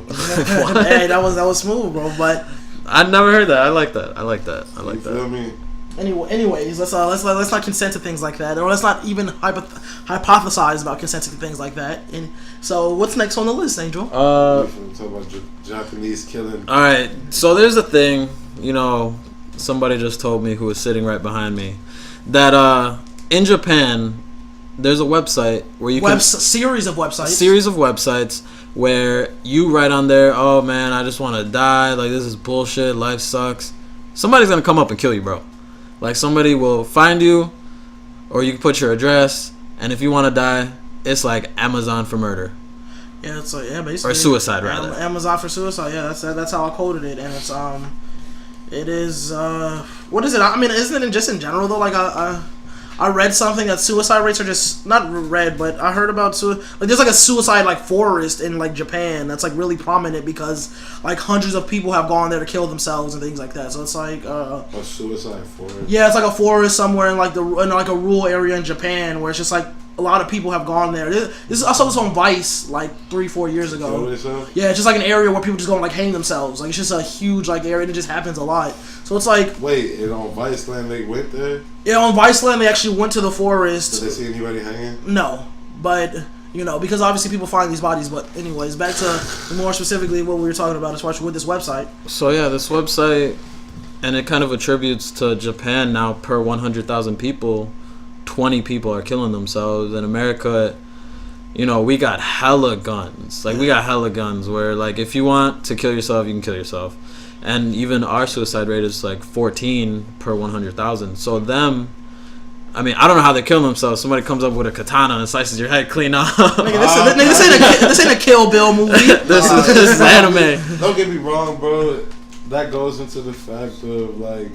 Hey, that was smooth, bro. But I never heard that. I like that. You feel me? Anyways, let's not consent to things like that, or let's not even hypothesize about consenting to things like that. And so, what's next on the list, Angel? Talk about Japanese killing. All right, so there's a thing. You know, somebody just told me who was sitting right behind me that in Japan there's a website where you can series of websites where you write on there, oh man, I just want to die. Like this is bullshit. Life sucks. Somebody's gonna come up and kill you, bro. Like somebody will find you, or you can put your address, and if you want to die, it's like Amazon for murder. Yeah, it's basically or suicide rather. Amazon for suicide. Yeah, that's how I quoted it, and it's it is what is it? I mean, isn't it just in general though? Like I read something that suicide rates are just not read, but I heard about there's like a suicide like forest in like Japan that's like really prominent because like hundreds of people have gone there to kill themselves and things like that. So it's like a suicide forest. Yeah, it's like a forest somewhere in like a rural area in Japan where it's just like a lot of people have gone there. I saw this on Vice like 3-4 years ago. Yeah, it's just like an area where people just go and like hang themselves. Like it's just a huge like area and it just happens a lot. So it's like wait, and on Viceland they went there? Yeah, on Viceland they actually went to the forest. Did they see anybody hanging? No, but you know because obviously people find these bodies. But anyways, back to more specifically what we were talking about as far as with this website. So yeah, this website, and it kind of attributes to Japan now per 100,000 people. 20 people are killing themselves. In America, you know, we got hella guns. Like, we got hella guns where, like, if you want to kill yourself, you can kill yourself. And even our suicide rate is, like, 14 per 100,000. So them, I mean, I don't know how they're killing themselves. Somebody comes up with a katana and slices your head clean off. This ain't a Kill Bill movie. This is anime. Don't get me wrong, bro. That goes into the fact of, like,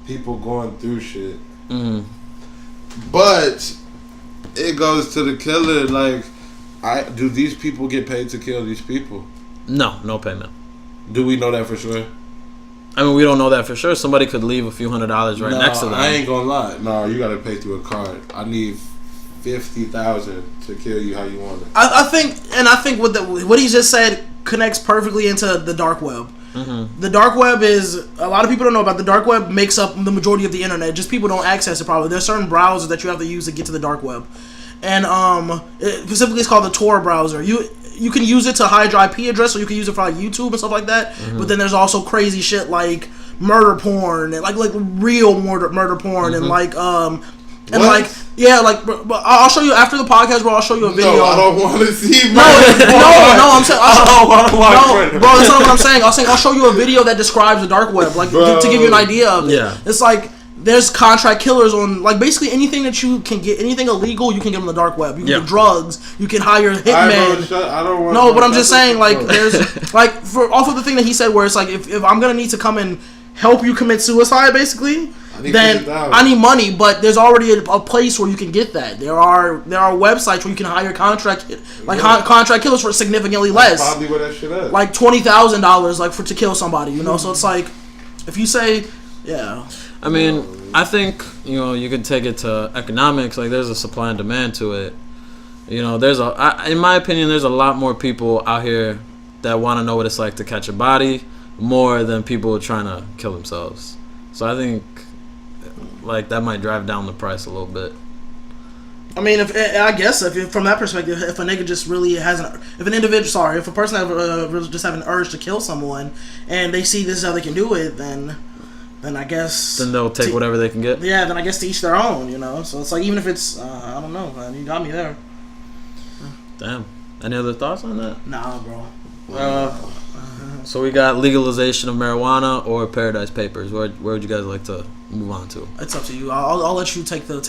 people going through shit. Mm-hmm. But it goes to the killer. Like, do these people get paid to kill these people? No payment. Do we know that for sure? I mean, we don't know that for sure. Somebody could leave a few $100s right next to them. I ain't gonna lie. No, you gotta pay through a card. I need 50,000 to kill you how you want it. I think what he just said connects perfectly into the dark web. Mm-hmm. The dark web is a lot of people don't know about. The dark web makes up the majority of the internet. Just people don't access it probably. There's certain browsers that you have to use to get to the dark web, and specifically it's called the Tor browser. You can use it to hide your IP address, or you can use it for like YouTube and stuff like that. Mm-hmm. But then there's also crazy shit like murder porn and like real murder porn and like and what? Like yeah, like bro, I'll show you after the podcast, bro. I'll show you a video. No, I don't want to see. No, I'm saying. Bro, that's not what I'm saying. I'll show you a video that describes the dark web, like to give you an idea of it. Yeah, it's like there's contract killers on like basically anything that you can get, anything illegal, you can get on the dark web. You can get drugs, you can hire hitmen. I don't want. No, but I'm just saying like there's like for off of the thing that he said where it's like if I'm gonna need to come and help you commit suicide, basically. Then I need money, but there's already a place where you can get that. There are websites where you can hire contract killers for significantly less. That's probably where that shit is. Like $20,000, like to kill somebody, you know. So it's like, if you say, yeah. I mean, I think you can take it to economics. Like there's a supply and demand to it. You know, in my opinion, there's a lot more people out here that want to know what it's like to catch a body more than people trying to kill themselves. So I think. Like that might drive down the price a little bit. I mean, if from that perspective, if a nigga just really has if a person just have an urge to kill someone and they see this is how they can do it, then I guess then they'll take whatever they can get. Yeah, then I guess to each their own, you know. So it's like even if it's I don't know, man, you got me there. Damn. Any other thoughts on that? Nah, bro. So we got legalization of marijuana or Paradise Papers. Where would you guys like to move on to? It's up to you. I'll let you take the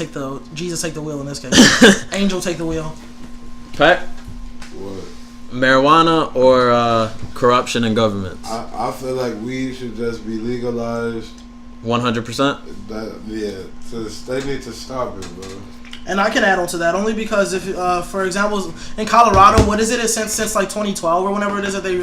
Jesus take the wheel in this case. Angel take the wheel. Pack? What? Marijuana or corruption in government? I feel like weed should just be legalized. 100%? They need to stop it, bro. And I can add on to that only because if, for example, in Colorado, what is it? It's since like 2012 or whenever it is that they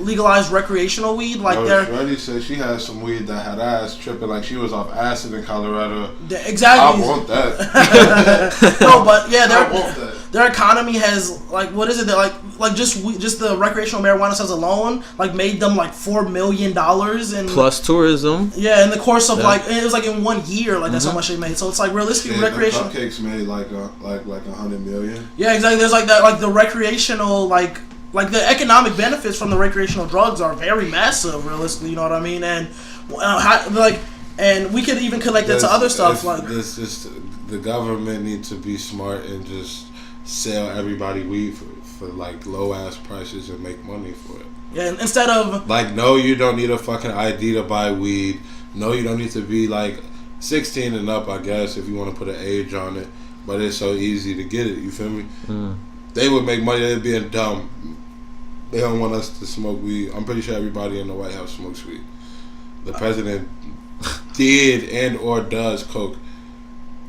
legalized recreational weed. Like Shreddy said she had some weed that had ass tripping, like she was off acid in Colorado. Exactly. I want that. No, but yeah, I want that. Their economy has like what is it? Like just the recreational marijuana sales alone like made them like $4 million and plus tourism. Yeah, in the course of like it was like in 1 year, like that's how much they made. So it's like realistically recreational. The cupcakes made like $100 million. Yeah, exactly. There's like that, like the recreational, like the economic benefits from the recreational drugs are very massive. Realistically, you know what I mean? And and we could even connect that to other stuff like this. Just the government needs to be smart and just sell everybody weed for like low ass prices and make money for it. Yeah, instead of like, no, you don't need a fucking ID to buy weed. No, you don't need to be like 16 and up, I guess, if you want to put an age on it. But it's so easy to get it. You feel me? They would make money. They're being dumb. They don't want us to smoke weed. I'm pretty sure everybody in the White House smokes weed. The president did and or does coke.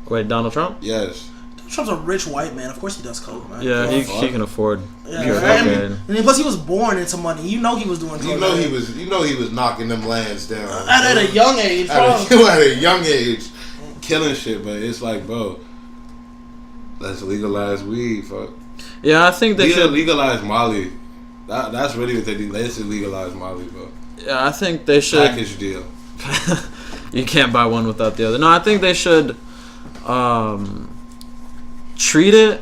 Wait, Donald Trump? Yes. Trump's a rich white man. Of course he does coke, man. Yeah, he can afford. And plus he was born into money. You know he was doing coke. You know he was knocking them lands down. At a young age, bro. At a young age, killing shit. But it's like, bro, let's legalize weed, fuck. Yeah, I think they should legalize Molly. That's really what they do. They should legalize Molly, bro. Yeah, I think they should. Package deal. You can't buy one without the other. No, I think they should treat it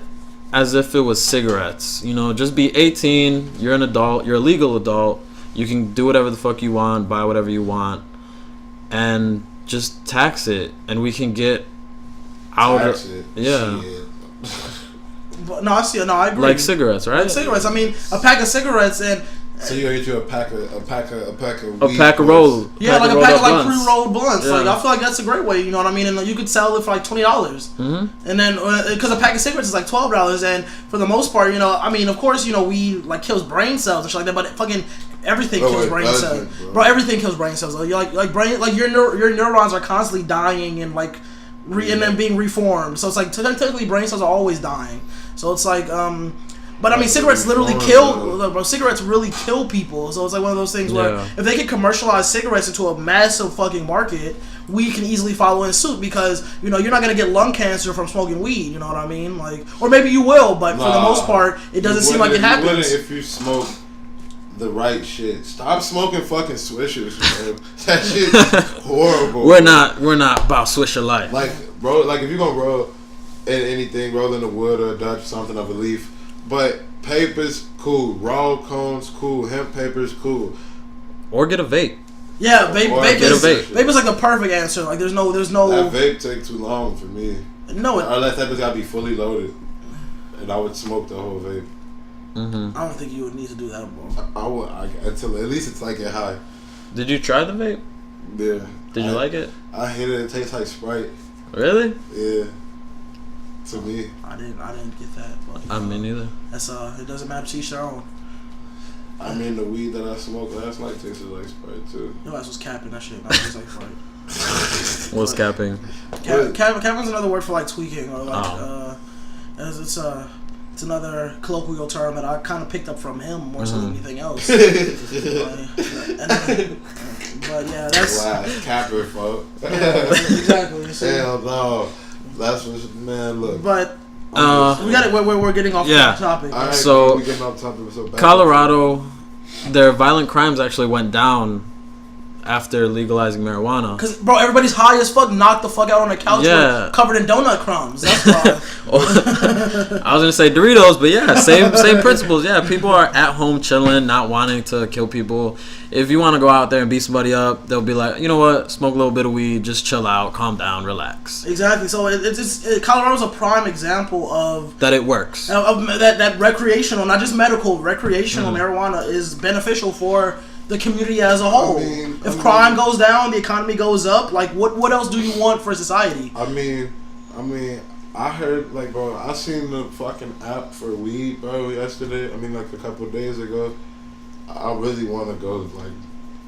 as if it was cigarettes. You know, just be 18. You're an adult. You're a legal adult. You can do whatever the fuck you want, buy whatever you want, and just tax it, and we can get out tax of it. Yeah. But no, I agree. Like cigarettes, right? Like cigarettes. I mean, a pack of cigarettes and. So you get you a pack of weed. A pack of rolls. Yeah, like a pack of like pre-rolled blunts. Yeah. Like I feel like that's a great way. You know what I mean? And you could sell it for like $20. And then because a pack of cigarettes is like $12, and for the most part, you know, I mean, of course, you know, weed like kills brain cells and shit like that, but fucking everything kills brain cells, bro. Everything kills brain cells. Like brain, like your neurons are constantly dying and like and then being reformed. So it's like technically brain cells are always dying. So it's like But I mean, cigarettes literally kill. Bro, cigarettes really kill people. So it's like one of those things where if they can commercialize cigarettes into a massive fucking market, we can easily follow in suit because you know you're not gonna get lung cancer from smoking weed. You know what I mean? Like, or maybe you will, but for the most part, it doesn't seem like it happens. You wouldn't if you smoke the right shit. Stop smoking fucking Swishers, man. That shit's horrible. We're not about Swisher life. Like, bro, like if you're gonna roll in anything, roll in the wood or a Dutch, something of a leaf. But papers, cool. Raw cones, cool. Hemp papers, cool. Or get a vape. Yeah, vape is like the perfect answer. Like there's no. That vape take too long for me. No, unless that gotta be fully loaded, and I would smoke the whole vape. I don't think you would need to do that, bro. I would until at least it's like get high. Did you try the vape? Yeah. Did you like it? I hate it. It tastes like Sprite. Really? Yeah. To me. I didn't get that. But, I mean, neither. That's it doesn't matter to each their own. I mean, the weed that I smoked last night tasted like Sprite too. Your ass was capping that shit. Not tastes like Sprite. What's capping? Capping's another word for like tweaking or like it's another colloquial term that I kind of picked up from him more so than anything else. But yeah, that's capper, folks. Yeah, exactly. So, hell no. That's what, man, look. But we got it. We're getting off the topic. All right, so we getting off topic. So Colorado, their violent crimes actually went down after legalizing marijuana. Cause bro, everybody's high as fuck, knocked the fuck out on the couch, covered in donut crumbs. That's why. I was gonna say Doritos, but yeah, same principles. Yeah, people are at home chilling, not wanting to kill people. If you want to go out there and beat somebody up, they'll be like, you know what, smoke a little bit of weed, just chill out, calm down, relax. Exactly. So Colorado's a prime example of that it works. That recreational, not just medical, recreational marijuana is beneficial for the community as a whole. If crime goes down, the economy goes up. Like, what else do you want for society? I mean, I heard, like, bro, I seen the fucking app for weed, bro, yesterday. I mean, like, a couple of days ago. I really want to go, like...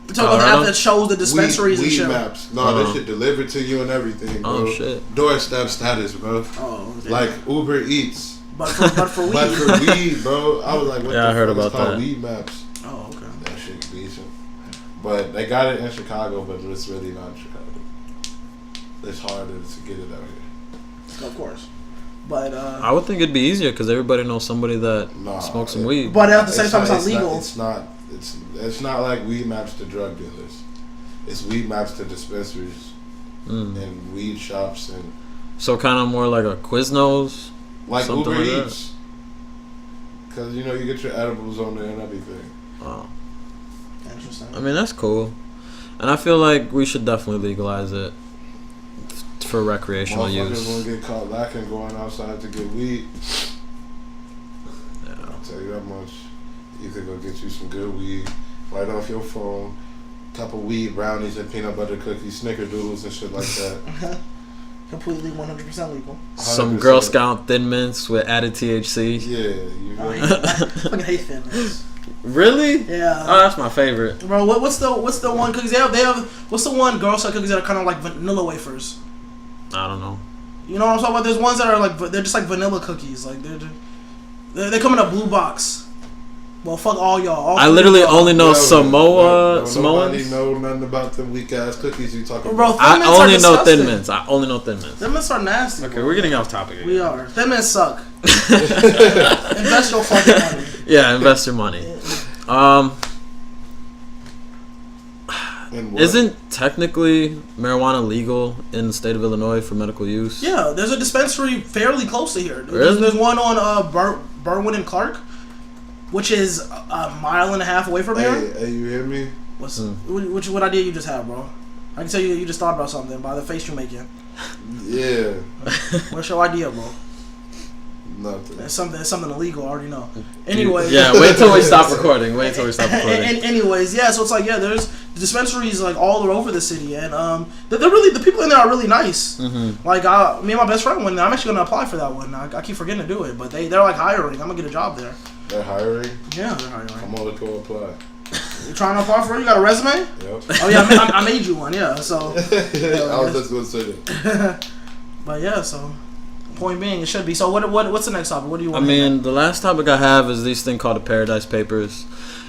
You're talking about the app that shows the dispensaries and shit? Weed maps. No, they shit delivered to you and everything, bro. Oh, shit. Doorstep status, bro. Oh, okay. Like, Uber Eats. But for weed. But for weed, bro. I was like, what the I heard fuck about is called that. weed maps? Oh, okay. That shit decent. But they got it in Chicago, but it's really not in Chicago. It's harder to get it out here. Of course. But I would think it'd be easier because everybody knows somebody that smokes some weed. But at the same time, it's not legal. It's not like weed maps to drug dealers. It's weed maps to dispensaries and weed shops and. So kind of more like a Quiznos, like something Uber like Eats. Because you get your edibles on there and everything. Oh, interesting. I mean that's cool, and I feel like we should definitely legalize it for recreational use. Motherfuckers gonna get caught lacking going outside to get weed. Yeah. I'll tell you that much. You can go get you some good weed right off your phone. Cup of weed, brownies, and peanut butter cookies, snickerdoodles, and shit like that. Completely 100% legal. 100%. Some Girl Scout Thin Mints with added THC. Yeah, you really. I fucking hate Thin Mints. Really? Yeah. Oh, that's my favorite. Bro, what's the one cookies they have? What's the one Girl Scout cookies that are kind of like vanilla wafers? I don't know. You know what I'm talking about? There's ones that are like they're just like vanilla cookies. Like they come in a blue box. Well, fuck all y'all. I literally only know Samoans. Samoans. Nobody know nothing about them weak ass cookies you talking Bro, about. I only know Thin Mints. Thin Mints are nasty. Okay, we're getting off topic again. We are. Thin Mints suck. Invest your fucking money. Yeah, invest your money. Isn't technically marijuana legal in the state of Illinois for medical use? Yeah, there's a dispensary fairly close to here. Really? There's one on Berwyn and Clark, which is a mile and a half away from here. Hey, you hear me? What idea you just had, bro? I can tell you just thought about something by the face you're making. Yeah. What's your idea, bro? Nothing. It's something illegal. I already know. Anyway. Yeah, wait till we stop recording. Anyways, yeah. So it's like, yeah, there's dispensaries like all over the city, and they're really, the people in there are really nice. Mm-hmm. Like me and my best friend went there. I'm actually gonna apply for that one. I keep forgetting to do it, but they're like hiring. I'm gonna get a job there. They're hiring? Yeah, they're hiring. I'm gonna go apply. You trying to apply for it? You got a resume? Yep. Oh yeah, I made you one. Yeah, so. I was just gonna say that. But yeah, so. Point being, it should be. So what's the next topic? What do you want? I mean, the last topic I have is this thing called the Paradise Papers,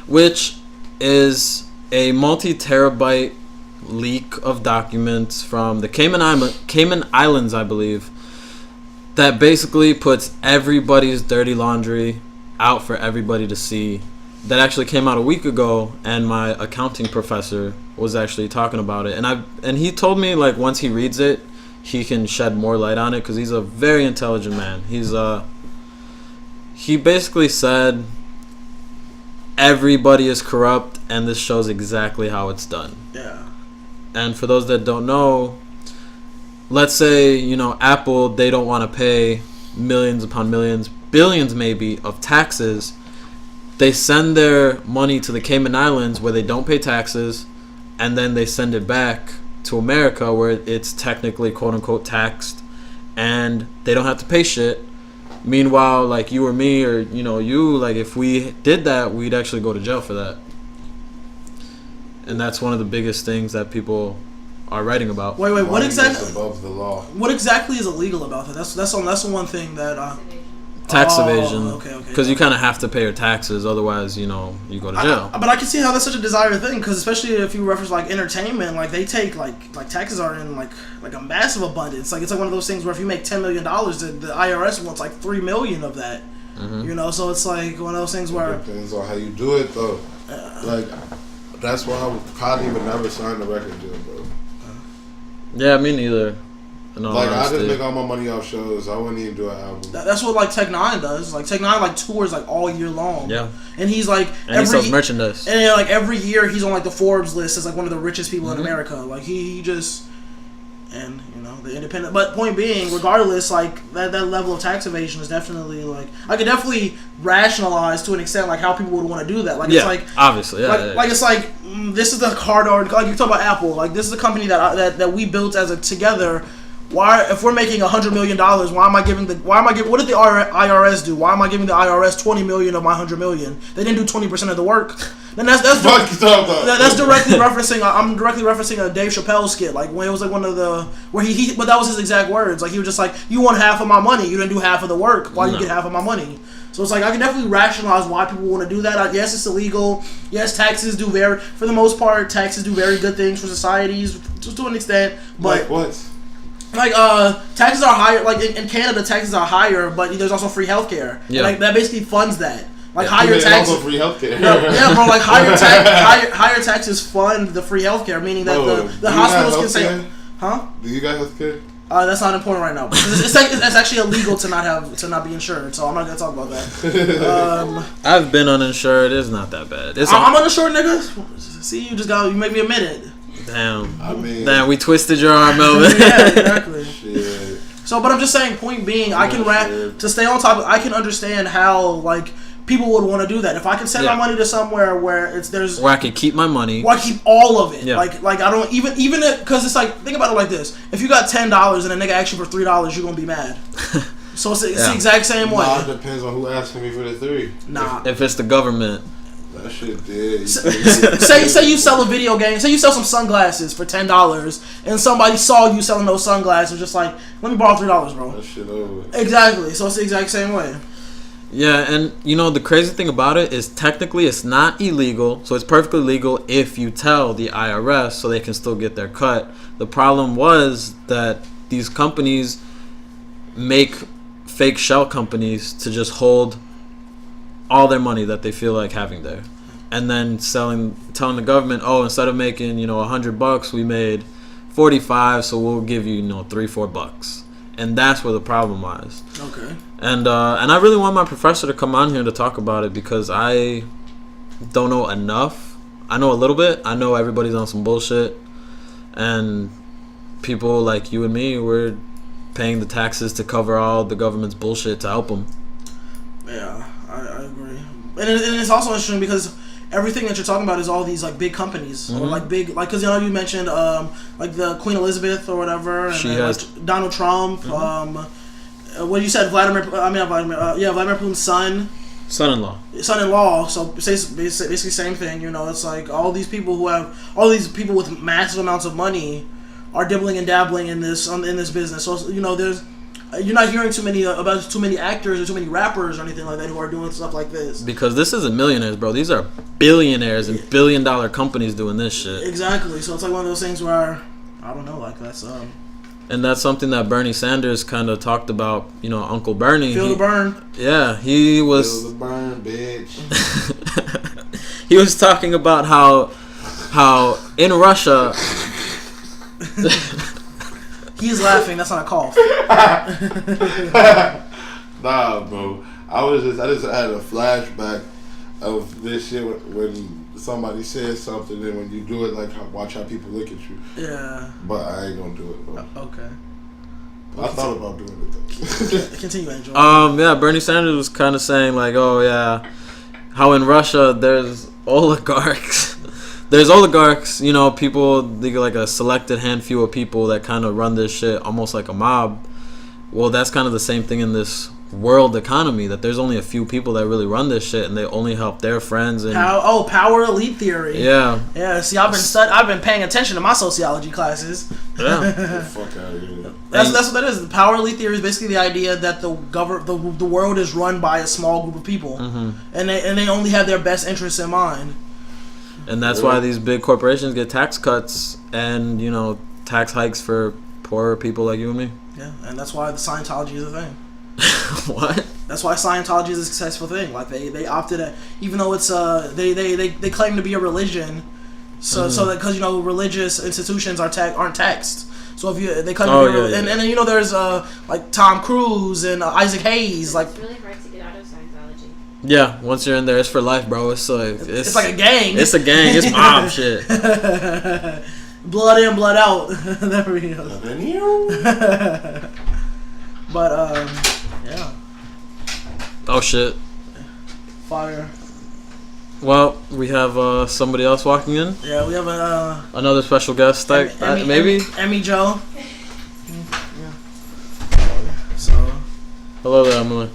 which is a multi-terabyte leak of documents from the Cayman Islands, I believe, that basically puts everybody's dirty laundry out for everybody to see. That actually came out a week ago, and my accounting professor was actually talking about it, and he told me like once he reads it, he can shed more light on it because he's a very intelligent man. He basically said everybody is corrupt, and this shows exactly how it's done. Yeah. And for those that don't know, let's say Apple, they don't want to pay millions upon millions, billions maybe of taxes. They send their money to the Cayman Islands where they don't pay taxes, and then they send it back to America where it's technically quote unquote taxed, and they don't have to pay shit. Meanwhile, like you or me or you, like if we did that, we'd actually go to jail for that. And that's one of the biggest things that people are writing about. Wait, what exactly? Above the law. What exactly is illegal about that? That's the one thing that. Tax evasion. Okay. Because you kind of have to pay your taxes, otherwise, you go to jail. But I can see how that's such a desired thing, because especially if you reference like entertainment, like they take like taxes are in like a massive abundance. Like it's like one of those things where if you make $10 million, the IRS wants like $3 million of that. Mm-hmm. So it's like one of those things where it depends on how you do it though. Like That's why I probably would never sign a record deal, bro. Yeah, me neither. Like, I just make all my money off shows. I wouldn't even do an album. That's what like Tech Nine does. Like Tech Nine like tours like all year long. Yeah. And he's like he sells merchandise. And like every year he's on like the Forbes list as like one of the richest people in America. Like he just, and you know, the independent. But point being, regardless, like that level of tax evasion is definitely like I could definitely rationalize to an extent like how people would want to do that. Like it's like obviously, like it's like this is the hard like you talk about Apple. Like this is a company that we built as a together. Why, if we're making $100 million, why am I giving? What did the IRS do? Why am I giving the IRS $20 million of my $100 million? They didn't do 20% of the work. Then that's directly referencing. I'm directly referencing a Dave Chappelle skit, like when it was like one of the where he but that was his exact words. Like he was just like, "You want half of my money? You didn't do half of the work. Why you get half of my money?" So it's like I can definitely rationalize why people want to do that. Yes, it's illegal. Yes, taxes do for the most part, taxes do very good things for societies to an extent. But like what? Like taxes are higher. Like in Canada, taxes are higher, but there's also free healthcare. Yeah. And, like that basically funds that. Like higher taxes. Also free healthcare. Yeah, bro. Like higher taxes fund the free healthcare, meaning that the hospitals can say, "Huh? Do you got healthcare?" That's not important right now. It's actually illegal to not be insured, so I'm not gonna talk about that. I've been uninsured. It's not that bad. I'm uninsured, nigga. See, you made me admit it. Damn, we twisted your arm, Melvin. Yeah, exactly. Shit. So, but I'm just saying, point being, to stay on top. I can understand how like people would want to do that. If I can send my money to somewhere where where I can keep my money, where I keep all of it. Yeah. Like I don't even because it's like, think about it like this: if you got $10 and a nigga asks you for $3, you're gonna be mad. So it's the exact same way. Nah, it depends on who asking me for the $3. Nah, if it's the government. That shit did. Say you sell a video game. Say you sell some sunglasses for $10, and somebody saw you selling those sunglasses, just like, let me borrow $3, bro. That shit over. Exactly. So it's the exact same way. Yeah, and the crazy thing about it is technically it's not illegal, so it's perfectly legal if you tell the IRS, so they can still get their cut. The problem was that these companies make fake shell companies to just hold all their money that they feel like having there, and then telling the government, oh, instead of making $100, we made 45, so we'll give you $3-4, and that's where the problem lies. Okay. And I really want my professor to come on here to talk about it because I don't know enough. I know a little bit. I know everybody's on some bullshit, and people like you and me, we're paying the taxes to cover all the government's bullshit to help them. Yeah. I agree, and it's also interesting because everything that you're talking about is all these like big companies or like big because you mentioned like the Queen Elizabeth or whatever, and like Donald Trump. What you said, Vladimir Putin's son-in-law. So basically same thing. It's like all these people with massive amounts of money are dibbling and dabbling in this business. So you're not hearing too many actors or too many rappers or anything like that who are doing stuff like this. Because this isn't millionaires, bro. These are billionaires and billion-dollar companies doing this shit. Exactly. So it's like one of those things where I don't know, like that's. And that's something that Bernie Sanders kind of talked about. Uncle Bernie. Feel the burn. Yeah, he was. Feel the burn, bitch. He was talking about how in Russia. He's laughing. That's not a cough. Nah, bro. I just had a flashback of this shit when somebody says something, and when you do it, like watch how people look at you. Yeah. But I ain't gonna do it, bro. Okay. I thought about doing it though. Continue, Angel. Yeah, Bernie Sanders was kind of saying like, oh yeah, how in Russia there's oligarchs. There's oligarchs, people, they get like a selected handful of people that kind of run this shit almost like a mob. Well, that's kind of the same thing in this world economy, that there's only a few people that really run this shit, and they only help their friends. And power elite theory. Yeah. Yeah. See, I've been paying attention to my sociology classes. Yeah. Get the fuck out of here. That's what that is. The power elite theory is basically the idea that the world is run by a small group of people, and they only have their best interests in mind. And that's why these big corporations get tax cuts and tax hikes for poorer people like you and me. Yeah, and that's why the Scientology is a thing. What? That's why Scientology is a successful thing. Like they opted at, even though it's they claim to be a religion, So that because religious institutions aren't taxed. So if they cut and then there's like Tom Cruise and Isaac Hayes, like It's really hard to get out of Scientology. Yeah, once you're in there, it's for life, bro. It's like a gang. It's a gang. It's mob shit. Blood in, blood out. There we go. But yeah. Oh shit. Fire. Well, we have somebody else walking in. Yeah, we have another special guest. Maybe Emmy Joe. Yeah. So. Hello there, Emily.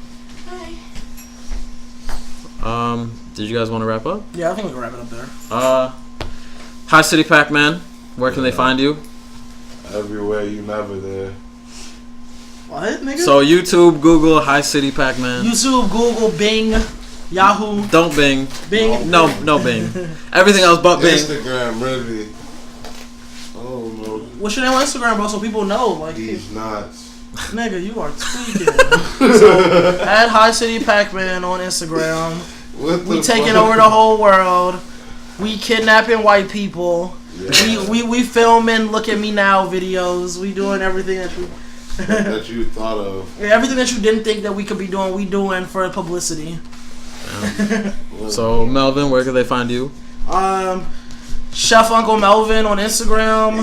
Hi. Did you guys want to wrap up? Yeah, I think we can wrap it up there. HiCity Packman. Where can they find you? Everywhere you never there. What, nigga? So YouTube, Google, HiCity Packman. YouTube, Google, Bing, Yahoo. Don't Bing. Bing. No Bing. Everything else but Bing. Instagram, really. Oh no. What's your name on Instagram, bro? So people know. Like He's nuts. Nigga, you are tweaking. So at HiCity Packman on Instagram. We taking over the whole world. We kidnapping white people. Yeah. We filming Look at Me Now videos. We doing everything that you thought of. Yeah, everything that you didn't think that we could be doing, we doing for publicity. So Melvin, where can they find you? Chef Uncle Melvin on Instagram.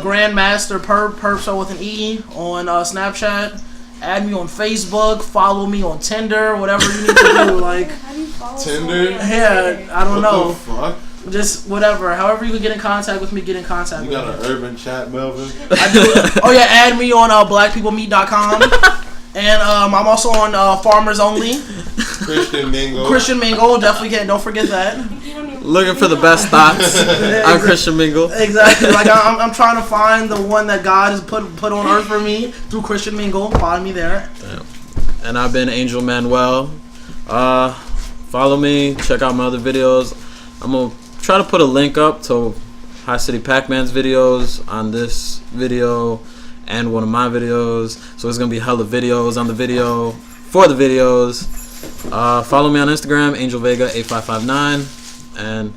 Grandmaster Perp so with an E on Snapchat. Add me on Facebook. Follow me on Tinder. Whatever you need to do. Like How do you follow Tinder. Yeah, I don't know. What the fuck? Just whatever. However you can get in contact with me, get in contact with me. You got an urban chat, Melvin? I do. Oh yeah, add me on blackpeoplemeet.com. And I'm also on Farmers Only. Christian Mingle, definitely can't. Don't forget that. Looking for the best thoughts. I'm Christian Mingle. Exactly. Like I'm trying to find the one that God has put on earth for me through Christian Mingle. Find me there. Yeah. And I've been Angel Manuel. Follow me. Check out my other videos. I'm gonna try to put a link up to HiCity Packman's videos on this video and one of my videos. So it's gonna be hella videos on the video for the videos. Follow me on Instagram, AngelVega8559. And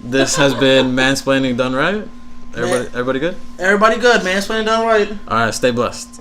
this has been Mansplaining Done Right. Everybody good? Everybody good. Mansplaining Done Right. Alright, stay blessed.